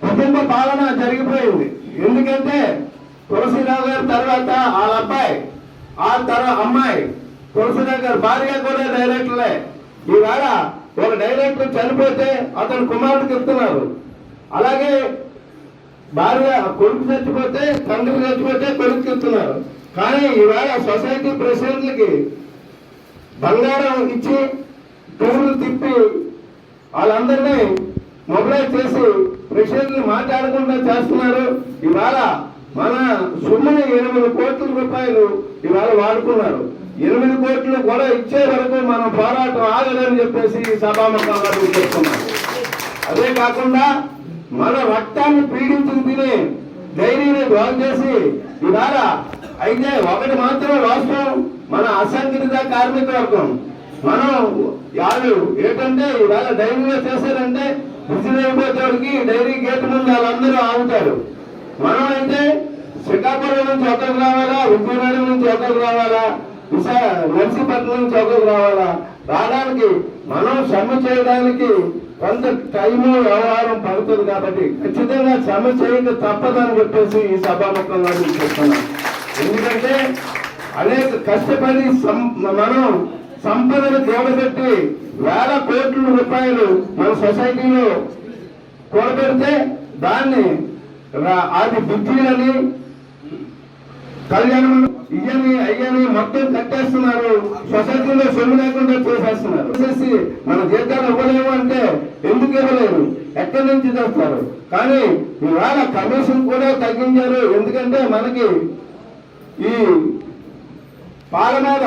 కుటుంబ పాలన జరిగిపోయింది. ఎందుకంటే తులసిరావు గారి తర్వాత వాళ్ళ అబ్బాయి, ఆ తర్వాత అమ్మాయి, తులసిరావు గారి భార్య కూడా డైరెక్టర్లే. ఈవేళ ఒక డైరెక్టర్ చనిపోతే అతను కుమారుడికి ఇస్తున్నారు. అలాగే భార్య, కొడుకు చచ్చిపోతే, తండ్రి చచ్చిపోతే కొడుకు ఇస్తున్నారు. కానీ ఈవేళ సొసైటీ ప్రెసిడెంట్లకి బంగారం ఇచ్చి టూర్లు తిప్పి వాళ్ళందరినీ మొబైలైజ్ చేసి ప్రెసిడెంట్ని మాట్లాడకుండా చేస్తున్నారు. ఇవాళ మన సొమ్ముని 8 కోట్ల రూపాయలు ఇవాళ వాడుకున్నారు. 8 కోట్లు కూడా ఇచ్చే వరకు మనం పోరాటం ఆగదని చెప్పేసి సభాముఖంగా చెప్తున్నాం. అదే కాకుండా మన రక్తాన్ని పీడించుకు తిని డైరీని బాగు చేసి ఇవాళ అయితే ఒకటి మాత్రం వాస్తవం, మన అసంఘటిత కార్మిక వర్గం మనం వాళ్ళు ఏంటంటే ఇవాళ డైరీలో చేశారంటే విజిల్ అయిపోతాడికి డైరీ గేట్ ముందు వాళ్ళందరూ ఆగుతారు. మనం అయితే శ్రీకాకుళం నుంచి ఒకరు రావాలా, విజయనగరం నుంచి ఒకరు రావాలా, నర్సీపట్నం నుంచి ఒకరు రావాలా, రావడానికి మనం శ్రమ చేయడానికి కొంత టైము వ్యవహారం పడుతుంది. కాబట్టి ఖచ్చితంగా శ్రమ చేయక తప్పదని చెప్పేసి ఈ సభాముఖంగా చెప్తున్నాం. ఎందుకంటే అనేక కష్టపడి మనం సంపదను కూడబెట్టి వేల కోట్ల రూపాయలు మన సొసైటీలో కూడబెడితే దాన్ని అది బుద్ధిలని కళ్యాణం ఇయ్యని అయ్యని మొత్తం కట్టేస్తున్నారు. సొసైటీలో సొమ్ము లేకుండా చేసేస్తున్నారు. చేసి మన జీతాలు ఇవ్వలేము అంటే ఎందుకు ఇవ్వలేరు, ఎక్కడి నుంచి తెస్తారు. కానీ ఇవాళ కమిషన్ కూడా తగ్గించారు. ఎందుకంటే మనకి ఈ పాల మీద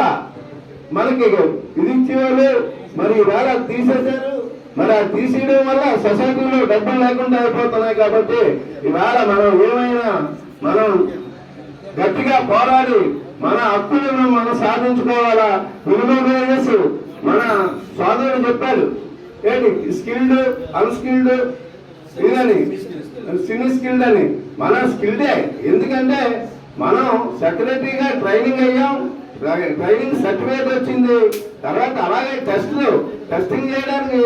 మనకి ఇది ఇచ్చేవాళ్ళు మరి ఇవాళ తీసేశారు. మరి అది తీసేయడం వల్ల సొసైటీలో డబ్బులు లేకుండా అయిపోతున్నాయి. కాబట్టి ఇవాళ మనం ఏమైనా మనం గట్టిగా పోరాడి మన హక్కులను మనం సాధించుకోవాలా. మినిమం వేజెస్ మన సోదరుడు చెప్పారు ఏంటి, స్కిల్డ్ అన్స్కిల్డ్ ఇదని సెమీ స్కిల్డ్ అని. మన స్కిల్డే. ఎందుకంటే మనం సెక్రటరీగా ట్రైనింగ్ అయ్యాం, ట్రైనింగ్ సర్టిఫికేట్ వచ్చింది. తర్వాత అలాగే టెస్టింగ్ చేయడానికి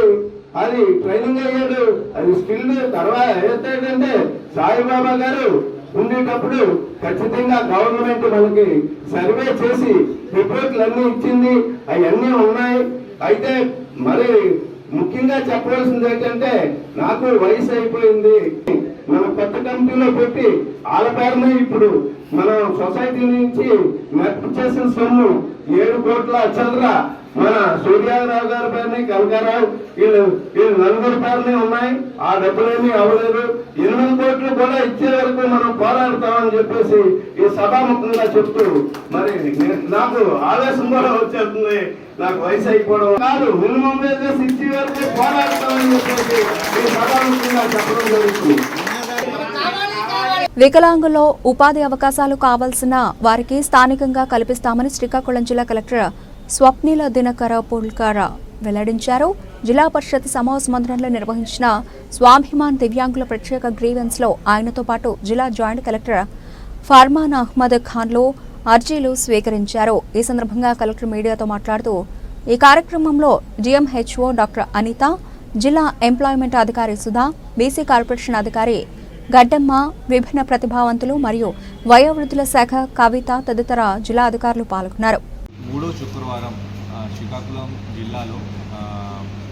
అది ట్రైనింగ్ అయ్యాడు, అది స్కిల్డ్. తర్వాత ఏంటంటే సాయిబాబా గారు ఉండేటప్పుడు ఖచ్చితంగా గవర్నమెంట్ మనకి సర్వే చేసి రిపోర్ట్లు అన్నీ ఇచ్చింది, అవన్నీ ఉన్నాయి. అయితే మరి ముఖ్యంగా చెప్పవలసింది ఏంటంటే నాకు వయసు అయిపోయింది. మన కొత్త కమిటీలో పెట్టి వాళ్ళ పేరునే ఇప్పుడు మనం సొసైటీ నుంచి నెట్ చేసిన సొమ్ము 7 కోట్ల చంద్ర మన సూర్యారావు గారి పేరుని, కనకారావు వీళ్ళు నలుగురు పేరునే ఉన్నాయి. ఆ డబ్బులేమీ అవ్వలేదు. 8 కోట్లు కూడా ఇచ్చే వరకు మనం పోరాడతామని చెప్పేసి ఈ సభాముఖంగా చెప్తూ మరి నాకు ఆవేశం కూడా వచ్చేస్తుంది. నాకు వయసు అయిపోవడం కాదు, మినిమం వేజెస్ ఇచ్చే వరకు పోరాడతామని చెప్పేసి ఈ సభాముఖంగా చెప్పడం జరుగుతుంది. వికలాంగుల్లో ఉపాధి అవకాశాలు కావాల్సిన వారికి స్థానికంగా కల్పిస్తామని శ్రీకాకుళం జిల్లా కలెక్టర్ స్వప్నిల దినకర పుల్కర వెల్లడించారు. జిల్లా పరిషత్ సమావేశ మందిరంలో నిర్వహించిన స్వాభిమాన్ దివ్యాంగుల ప్రత్యేక గ్రీవెన్స్ లో ఆయనతో పాటు జిల్లా జాయింట్ కలెక్టర్ ఫర్మాన్ అహ్మద్ ఖాన్లు అర్జీలు స్వీకరించారు. ఈ సందర్భంగా కలెక్టర్ మీడియాతో మాట్లాడుతూ ఈ కార్యక్రమంలో డిఎంహెచ్ఓ డాక్టర్ అనిత, జిల్లా ఎంప్లాయ్మెంట్ అధికారి సుధా, బీసీ కార్పొరేషన్ అధికారి గడ్డమ్మ, విభిన్న ప్రతిభావంతులు మరియు వయోవృద్ధుల శాఖ కవిత తదితర జిల్లా అధికారులు పాల్గొన్నారు. 3వ శుక్రవారం శ్రీకాకుళం జిల్లాలో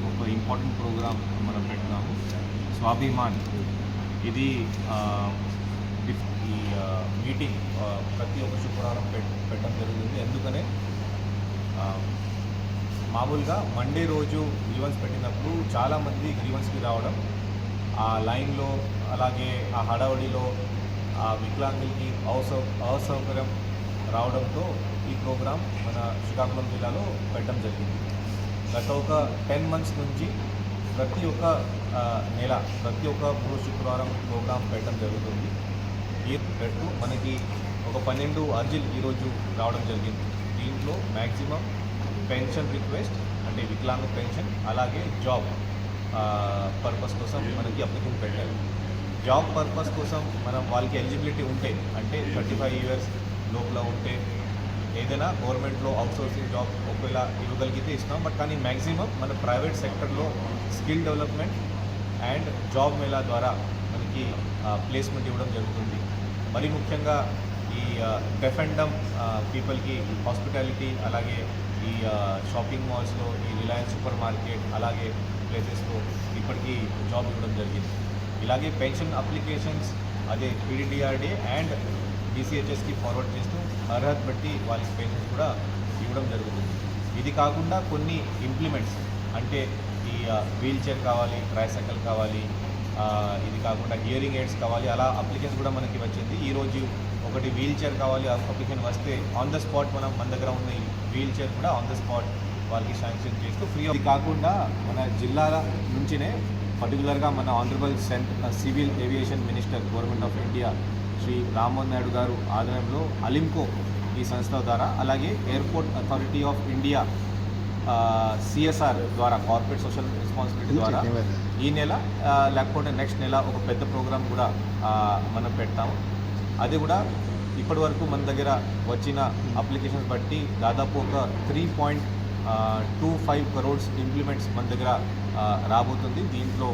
ఒక ఇంపార్టెంట్ ప్రోగ్రాం మనం పెట్టినాము, స్వాభిమాన్. ఇది ఈ మీటింగ్ ప్రతి ఒక్క శుక్రవారం పెట్టడం జరుగుతుంది. ఎందుకనే మామూలుగా మండే రోజు గ్రీవెన్స్ పెట్టినప్పుడు చాలామంది గ్రీవెన్స్కి రావడం, ఆ లైన్లో అలాగే ఆ హడావుడిలో ఆ వికలాంగులకి అసౌకర్యం రావడంతో ఈ ప్రోగ్రాం మన శ్రీకాకుళం జిల్లాలో పెట్టడం జరిగింది. గత ఒక 10 months నుంచి ప్రతి ఒక్క నెల ప్రతి ఒక్క 3వ శుక్రవారం ప్రోగ్రాం పెట్టడం జరుగుతుంది. ఈ పెట్టు మనకి ఒక 12 అర్జీలు ఈరోజు రావడం జరిగింది. దీంట్లో మ్యాక్సిమం పెన్షన్ రిక్వెస్ట్ అంటే వికలాంగ పెన్షన్, అలాగే జాబ్ పర్పస్ కోసం మనకి అప్లికేషన్ పెట్టారు. జాబ్ పర్పస్ కోసం మనం వాళ్ళకి ఎలిజిబిలిటీ ఉంటే అంటే 35 years లోపల ఉంటే ఏదైనా గవర్నమెంట్లో అవుట్సోర్సింగ్ జాబ్ ఒకవేళ ఇవ్వగలిగితే ఇస్తాం. బట్ కానీ మ్యాక్సిమం మన ప్రైవేట్ సెక్టర్లో skill development and job Mela ద్వారా మనకి ప్లేస్మెంట్ ఇవ్వడం జరుగుతుంది. మరి ముఖ్యంగా ఈ డెఫ్ అండ్ డమ్ పీపుల్కి హాస్పిటాలిటీ, అలాగే ఈ షాపింగ్ మాల్స్లో, ఈ రిలయన్స్ సూపర్ మార్కెట్ అలాగే ప్లేసెస్లో ఇప్పటికీ జాబ్ ఇవ్వడం జరిగింది. ఇలాగే పెన్షన్ అప్లికేషన్స్ అదే పీడీడీఆర్డీ అండ్ డీసీహెచ్ఎస్కి ఫార్వర్డ్ చేస్తూ అర్హత బట్టి వాళ్ళకి పెన్షన్స్ కూడా ఇవ్వడం జరుగుతుంది. ఇది కాకుండా కొన్ని ఇంప్లిమెంట్స్ అంటే ఈ వీల్ చైర్ కావాలి, ట్రైసైకిల్ కావాలి, ఇది కాకుండా హియరింగ్ ఎయిడ్స్ కావాలి, అలా అప్లికేషన్ కూడా మనకి వచ్చింది. ఈరోజు ఒకటి వీల్ చైర్ కావాలి అప్లికేషన్ వస్తే ఆన్ ద స్పాట్ మన దగ్గర ఉన్న ఈ వీల్ చైర్ కూడా ఆన్ ద స్పాట్ వాళ్ళకి శాంక్షన్ చేస్తూ ఫ్రీ. ఇది కాకుండా మన జిల్లాల నుంచినే పర్టికులర్గా మన honourable civil aviation minister government of India Shri Rammohan Naidu garu ఆధ్వర్యంలో అలింకో ఈ సంస్థ ద్వారా, అలాగే airport authority of India CSR ద్వారా, కార్పొరేట్ సోషల్ రెస్పాన్సిబిలిటీ ద్వారా ఈ నెల లేకపోతే నెక్స్ట్ నెల ఒక పెద్ద ప్రోగ్రామ్ కూడా మనం పెడతాము. అది కూడా ఇప్పటి వరకు మన దగ్గర వచ్చిన అప్లికేషన్స్ బట్టి దాదాపు ఒక 3.25 crores ఇంప్లిమెంట్స్ మన దగ్గర రాబోతుంది. దీంట్లో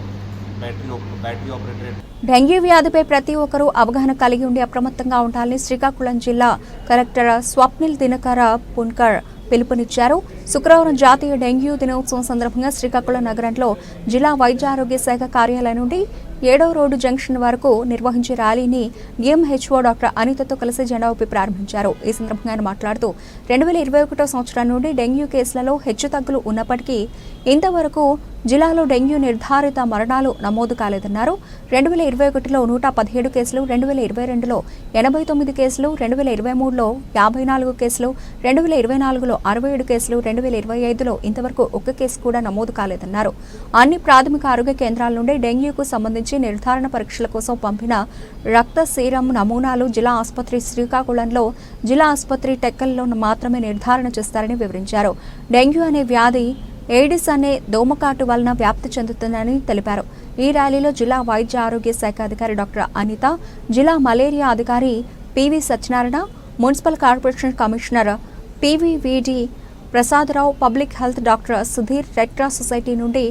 బ్యాటరీ ఆపరేటెడ్ డెంగ్యూ వ్యాధిపై ప్రతి ఒక్కరూ అవగాహన కలిగి ఉండి అప్రమత్తంగా ఉండాలని శ్రీకాకుళం జిల్లా కలెక్టర్ స్వప్నిల్ దినకర పున్కర్ పిలుపునిచ్చారు. శుక్రవారం జాతీయ డెంగ్యూ దినోత్సవం సందర్భంగా శ్రీకాకుళం నగరంలో జిల్లా వైద్య ఆరోగ్య శాఖ కార్యాలయం నుండి 7వ రోడ్డు జంక్షన్ వరకు నిర్వహించే ర్యాలీని DMHO డాక్టర్ అనితతో కలిసి జెండా ఊపి ప్రారంభించారు. ఈ సందర్భంగా ఆయన మాట్లాడుతూ 2021 సంవత్సరం నుండి డెంగ్యూ కేసులలో హెచ్చుతగ్గులు ఉన్నప్పటికీ ఇంతవరకు జిల్లాలో డెంగ్యూ నిర్ధారిత మరణాలు నమోదు కాలేదన్నారు. 2021లో 117 కేసులు, 2022లో 89 కేసులు, 2023లో 54 కేసులు, 2024లో 67 కేసులు, 2025లో ఇంతవరకు ఒక్క కేసు కూడా నమోదు కాలేదన్నారు. అన్ని ప్రాథమిక ఆరోగ్య కేంద్రాల నుండి డెంగ్యూకు సంబంధించి నిర్ధారణ పరీక్షల కోసం పంపిన రక్త సీరం నమూనాలు జిల్లా ఆసుపత్రి శ్రీకాకుళంలో, జిల్లా ఆసుపత్రి టెక్కల్లో మాత్రమే నిర్ధారణ చేస్తారని వివరించారు. డెంగ్యూ అనే వ్యాధి ఎయిడిస్ అనే దోమకాటు వలన వ్యాప్తి చెందుతుందని తెలిపారు. ఈ ర్యాలీలో జిల్లా వైద్య ఆరోగ్య శాఖ అధికారి డాక్టర్ అనిత, జిల్లా మలేరియా అధికారి PV Satyanarayana, municipal corporation commissioner PVVD Prasadarao, public health doctor Sudhir, red cross society నుండి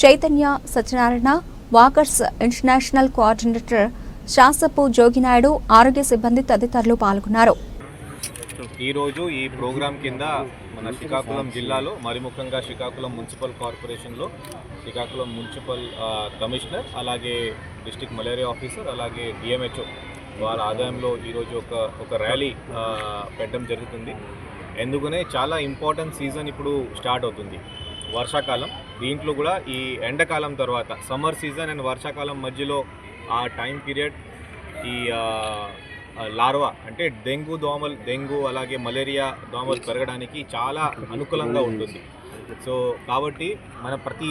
Chaitanya Satyanarayana, walkers international coordinator Sasapu Joginaidu, ఆరోగ్య సిబ్బంది తదితరులు పాల్గొన్నారు. ఈరోజు ఈ ప్రోగ్రాం కింద మన శ్రీకాకుళం జిల్లాలో, మరి ముఖ్యంగా శ్రీకాకుళం మున్సిపల్ కార్పొరేషన్లో శ్రీకాకుళం మున్సిపల్ కమిషనర్, అలాగే డిస్ట్రిక్ట్ మలేరియా ఆఫీసర్, అలాగే DMHO వాళ్ళ ఆదాయంలో ఈరోజు ఒక ర్యాలీ పెట్టడం జరుగుతుంది. ఎందుకనే చాలా ఇంపార్టెంట్ సీజన్ ఇప్పుడు స్టార్ట్ అవుతుంది, వర్షాకాలం. దీంట్లో కూడా ఈ ఎండాకాలం తర్వాత సమ్మర్ సీజన్ అండ్ వర్షాకాలం మధ్యలో ఆ టైం పీరియడ్ ఈ లార్వా అంటే డెంగ్యూ అలాగే మలేరియా దోమలు పెరగడానికి చాలా అనుకూలంగా ఉంటుంది. సో కాబట్టి మనం ప్రతి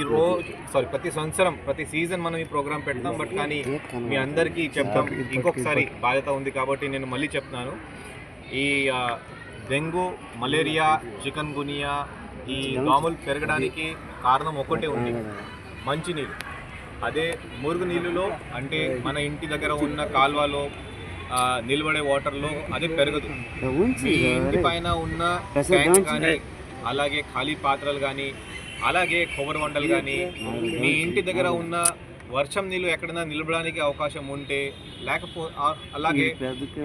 సంవత్సరం ప్రతి సీజన్ మనం ఈ ప్రోగ్రాం పెడతాం. బట్ కానీ మీ అందరికీ చెప్తాం, ఇంకొకసారి బాధ్యత ఉంది కాబట్టి నేను మళ్ళీ చెప్తున్నాను. ఈ డెంగ్యూ, మలేరియా, చికన్ గునియా ఈ దోమలు పెరగడానికి కారణం ఒకటే ఉంది, మంచినీళ్ళు. అదే మురుగు నీళ్ళలో అంటే మన ఇంటి దగ్గర ఉన్న కాల్వలో నిలబడే వాటర్లో అది పెరగదు. మీ ఇంటి పైన ఉన్న ట్యాంక్ కానీ, అలాగే ఖాళీ పాత్రలు కానీ, అలాగే కొబ్బరి వంటలు కానీ, మీ ఇంటి దగ్గర ఉన్న వర్షం నీళ్ళు ఎక్కడైనా నిలబడానికి అవకాశం ఉంటే, అలాగే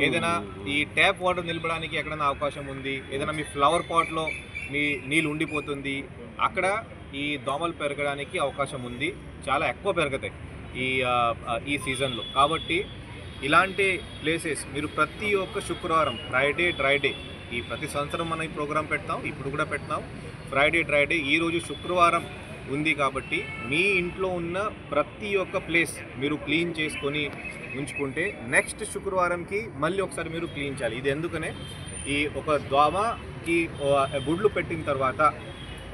ఏదైనా ఈ ట్యాప్ వాటర్ నిలబడానికి ఎక్కడైనా అవకాశం ఉంది, ఏదైనా మీ ఫ్లవర్ పాట్లో మీ నీళ్ళు ఉండిపోతుంది, అక్కడ ఈ దోమలు పెరగడానికి అవకాశం ఉంది. చాలా ఎక్కువ పెరుగుతాయి ఈ సీజన్లో. కాబట్టి ఇలాంటి ప్లేసెస్ మీరు ప్రతి ఒక్క శుక్రవారం ఫ్రైడే డ్రై డే, ఈ ప్రతి సంవత్సరం మనం ఈ ప్రోగ్రాం పెడతాం, ఇప్పుడు కూడా పెడతాం. ఫ్రైడే డ్రై డే ఈరోజు శుక్రవారం ఉంది కాబట్టి మీ ఇంట్లో ఉన్న ప్రతి ఒక్క ప్లేస్ మీరు క్లీన్ చేసుకొని ఉంచుకుంటే నెక్స్ట్ శుక్రవారంకి మళ్ళీ ఒకసారి మీరు క్లీన్ చేయాలి. ఇది ఎందుకనే ఈ ఒక దోమకి గుడ్లు పెట్టిన తర్వాత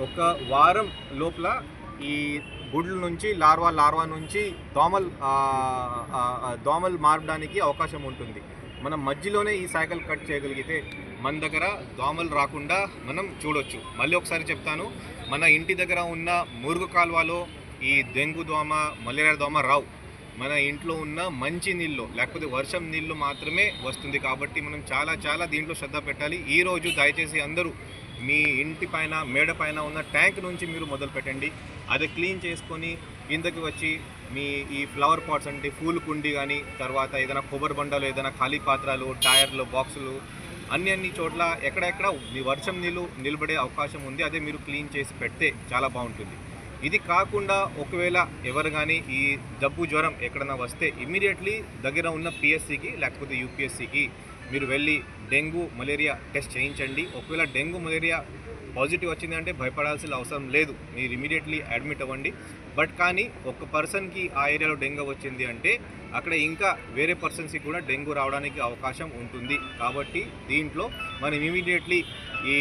ఒక వారం లోపల ఈ గుడ్ల నుంచి లార్వా నుంచి దోమలు మారడానికి అవకాశం ఉంటుంది. మనం మధ్యలోనే ఈ సైకిల్ కట్ చేయగలిగితే మన దగ్గర దోమలు రాకుండా మనం చూడొచ్చు. మళ్ళీ ఒకసారి చెప్తాను, మన ఇంటి దగ్గర ఉన్న మురుగు కాలువలో ఈ డెంగ్యూ దోమ, మలేరియా దోమ రావు. మన ఇంట్లో ఉన్న మంచి నీళ్ళు లేకపోతే వర్షం నీళ్ళు మాత్రమే వస్తుంది. కాబట్టి మనం చాలా దీంట్లో శ్రద్ధ పెట్టాలి. ఈరోజు దయచేసి అందరూ మీ ఇంటి పైన మేడ పైన ఉన్న ట్యాంక్ నుంచి మీరు మొదలు పెట్టండి. అది క్లీన్ చేసుకొని కిందకి వచ్చి మీ ఈ ఫ్లవర్ పాట్స్ అంటే పూల కుండి కానీ, తర్వాత ఏదైనా కొబ్బరి బండలు, ఏదైనా ఖాళీ పాత్రలు, టైర్లు, బాక్సులు అన్ని చోట్ల ఎక్కడెక్కడ వర్షం నీళ్ళు నిలబడే అవకాశం ఉంది, అదే మీరు క్లీన్ చేసి పెడితే చాలా బాగుంటుంది. ఇది కాకుండా ఒకవేళ ఎవరు కానీ ఈ జబ్బు జ్వరం ఎక్కడైనా వస్తే ఇమీడియట్లీ దగ్గర ఉన్న PSCకి లేకపోతే UPSCకి మీరు వెళ్ళి డెంగ్యూ మలేరియా టెస్ట్ చేయించండి. ఒకవేళ డెంగ్యూ మలేరియా పాజిటివ్ వచ్చిందంటే భయపడాల్సిన అవసరం లేదు, మీరు ఇమీడియట్లీ అడ్మిట్ అవ్వండి. బట్ కానీ ఒక పర్సన్కి ఆ ఏరియాలో డెంగ్యూ వచ్చింది అంటే అక్కడ ఇంకా వేరే పర్సన్స్కి కూడా డెంగ్యూ రావడానికి అవకాశం ఉంటుంది. కాబట్టి దీంట్లో మనం ఇమీడియట్లీ ఈ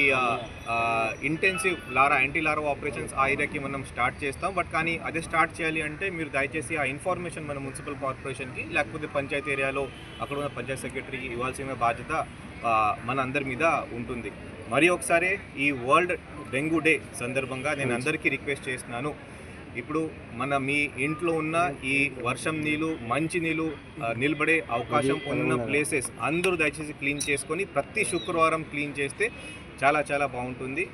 ఇంటెన్సివ్ యాంటీ లార్వా ఆపరేషన్స్ ఆ ఏరియాకి మనం స్టార్ట్ చేస్తాం. బట్ కానీ అదే స్టార్ట్ చేయాలి అంటే మీరు దయచేసి ఆ ఇన్ఫర్మేషన్ మన మున్సిపల్ కార్పొరేషన్కి లేకపోతే పంచాయతీ ఏరియాలో అక్కడ ఉన్న పంచాయత్ సెక్రటరీకి ఇవ్వాల్సిన బాధ్యత మన అందరి మీద ఉంటుంది. మరి ఒకసారి ఈ వరల్డ్ డెంగ్యూ డే సందర్భంగా నేను అందరికీ రిక్వెస్ట్ చేస్తున్నాను, ఇప్పుడు మీ ఇంట్లో ఉన్న ఈ వర్షం నీళ్ళు, మంచి నీళ్ళు నిలబడే అవకాశం ఉన్న ప్లేసెస్ అందరూ దయచేసి క్లీన్ చేసుకొని ప్రతి శుక్రవారం క్లీన్ చేస్తే చాలా చాలా బాగుంటుంది.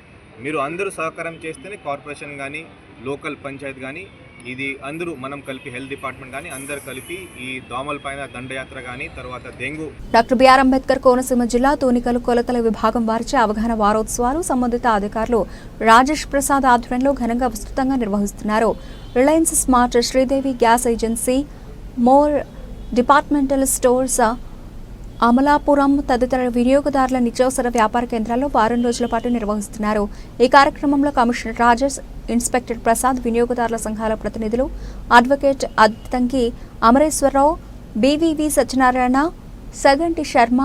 మీరు అందరూ సహకారం చేస్తేనే కార్పొరేషన్ కానీ, లోకల్ పంచాయత్ కానీ, ఇది అందరూ మనం కలిపి హెల్త్ డిపార్ట్మెంట్ కానీ అందరూ కలిపి ఈ దోమల పైన దండయాత్ర కానీ, తర్వాత dengue. Doctor B R Ambedkar Konaseema జిల్లా తూనికలు కొలతల విభాగం వారిచే అవగాహన వారోత్సవాలు సంబంధిత అధికారులు రాజేష్ ప్రసాద్ ఆధ్వర్యంలో ఘనంగా విస్తృతంగా నిర్వహిస్తున్నారు. Reliance smart, Sridevi gas agency, more departmental stores, Amalapuram తదితర వినియోగదారుల నిత్యావసర వ్యాపార కేంద్రాల్లో వారం రోజుల పాటు నిర్వహిస్తున్నారు. ఈ కార్యక్రమంలో కమిషనర్ రాజేష్, ఇన్స్పెక్టర్ ప్రసాద్, వినియోగదారుల సంఘాల ప్రతినిధులు, అడ్వకేట్ అద్దంకి అమరేశ్వరరావు, బీవీవీ సత్యనారాయణ, సగంటి శర్మ,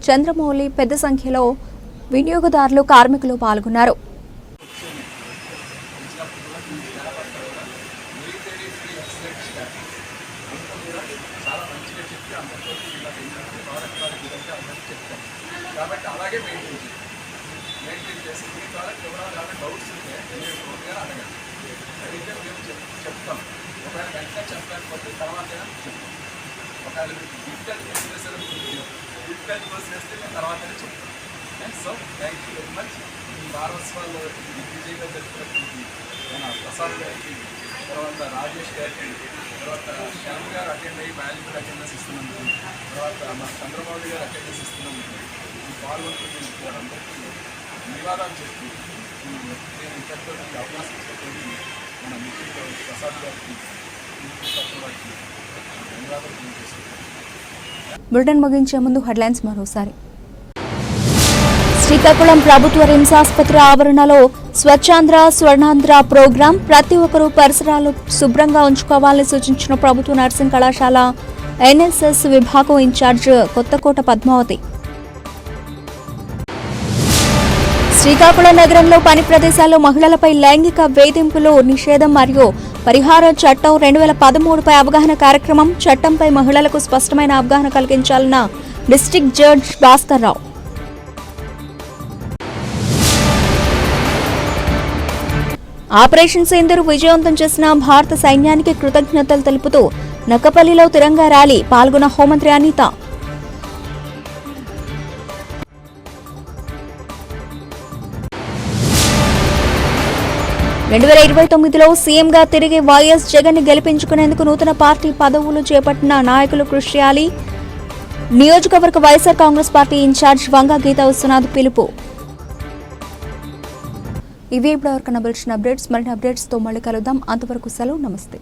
చంద్రమౌళి పెద్ద సంఖ్యలో వినియోగదారులు, కార్మికులు పాల్గొన్నారు. కాబట్టి అలాగే మెయింటైన్ చేసి మీ ద్వారా ఎవరైనా డౌట్స్ ఉంటే మీరు పూర్తిగా అడగండి. అడిగితే మేము చెప్తాం. ఒకవేళ వెంటనే చెప్పలేకపోతే తర్వాత చెప్తాం. ఒకవేళ డిఫికల్ట్ క్వశ్చన్ వేస్తే మేము తర్వాతనే చెప్తాం. So thank you very much. ఈ వారోత్సవాలు విజయంగా జరుపుకున్నటువంటి మన ప్రసాద్ గారికి, తర్వాత రాజేష్ గారికి, తర్వాత శ్యామ్ గారు అటెండ్ అయ్యి వాల్యుబుల్ అటెండెన్స్ ఇస్తున్నందుకు, తర్వాత మన చంద్రబాబు గారు అటెండెన్స్ ఇస్తున్నందుకు ఈ పాల్గొంటున్న అందరికీ ధన్యవాదాలు చెప్తూ నేను ఇంతటితో అవకాశం ఇచ్చినటువంటి మన మిత్రులు ప్రసాద్ గారికి, వారికి ధన్యవాదాలు తెలియజేస్తున్నాను. బులెటిన్ ముగించే ముందు హెడ్లైన్స్ మరోసారి. శ్రీకాకుళం ప్రభుత్వ రిమ్స్ ఆసుపత్రి ఆవరణలో స్వచ్ఛాంధ్ర స్వర్ణాంధ్ర ప్రోగ్రాం, ప్రతి ఒక్కరూ పరిసరాలు శుభ్రంగా ఉంచుకోవాలని సూచించిన ప్రభుత్వ నర్సింగ్ కళాశాల ఎన్ఎస్ఎస్ విభాగం ఇన్ఛార్జ్ కొత్తకోట పద్మావతి. శ్రీకాకుళం నగరంలో పని ప్రదేశాల్లో మహిళలపై లైంగిక వేధింపులు నిషేధం మరియు పరిహార చట్టం 2013పై అవగాహన కార్యక్రమం, చట్టంపై మహిళలకు స్పష్టమైన అవగాహన కలిగించాలన్న డిస్ట్రిక్ట్ జడ్జ్ భాస్కర్ రావు. ఆపరేషన్ సింధూర్ విజయవంతం చేసిన భారత సైన్యానికి కృతజ్ఞతలు తెలుపుతూ నక్కపల్లిలో తిరంగా ర్యాలీ, పాల్గొన్న హోంమంత్రి అనిత. లో సీఎంగా తిరిగి వైఎస్ జగన్ ని గెలిపించుకునేందుకు నూతన పార్టీ పదవులు చేపట్టిన నాయకులు కృషి చేయాలి. నియోజకవర్గ వైఎస్ఆర్ కాంగ్రెస్ పార్టీ ఇన్ఛార్జ్ వంగ గీతా విశ్వనాథ్ పిలుపు. ఇవి ఇప్పటివరకు కనబడిన అప్డేట్స్. మరిన్ని అప్డేట్స్తో మళ్ళీ కలుద్దాం. అంతవరకు సెలవు. నమస్తే.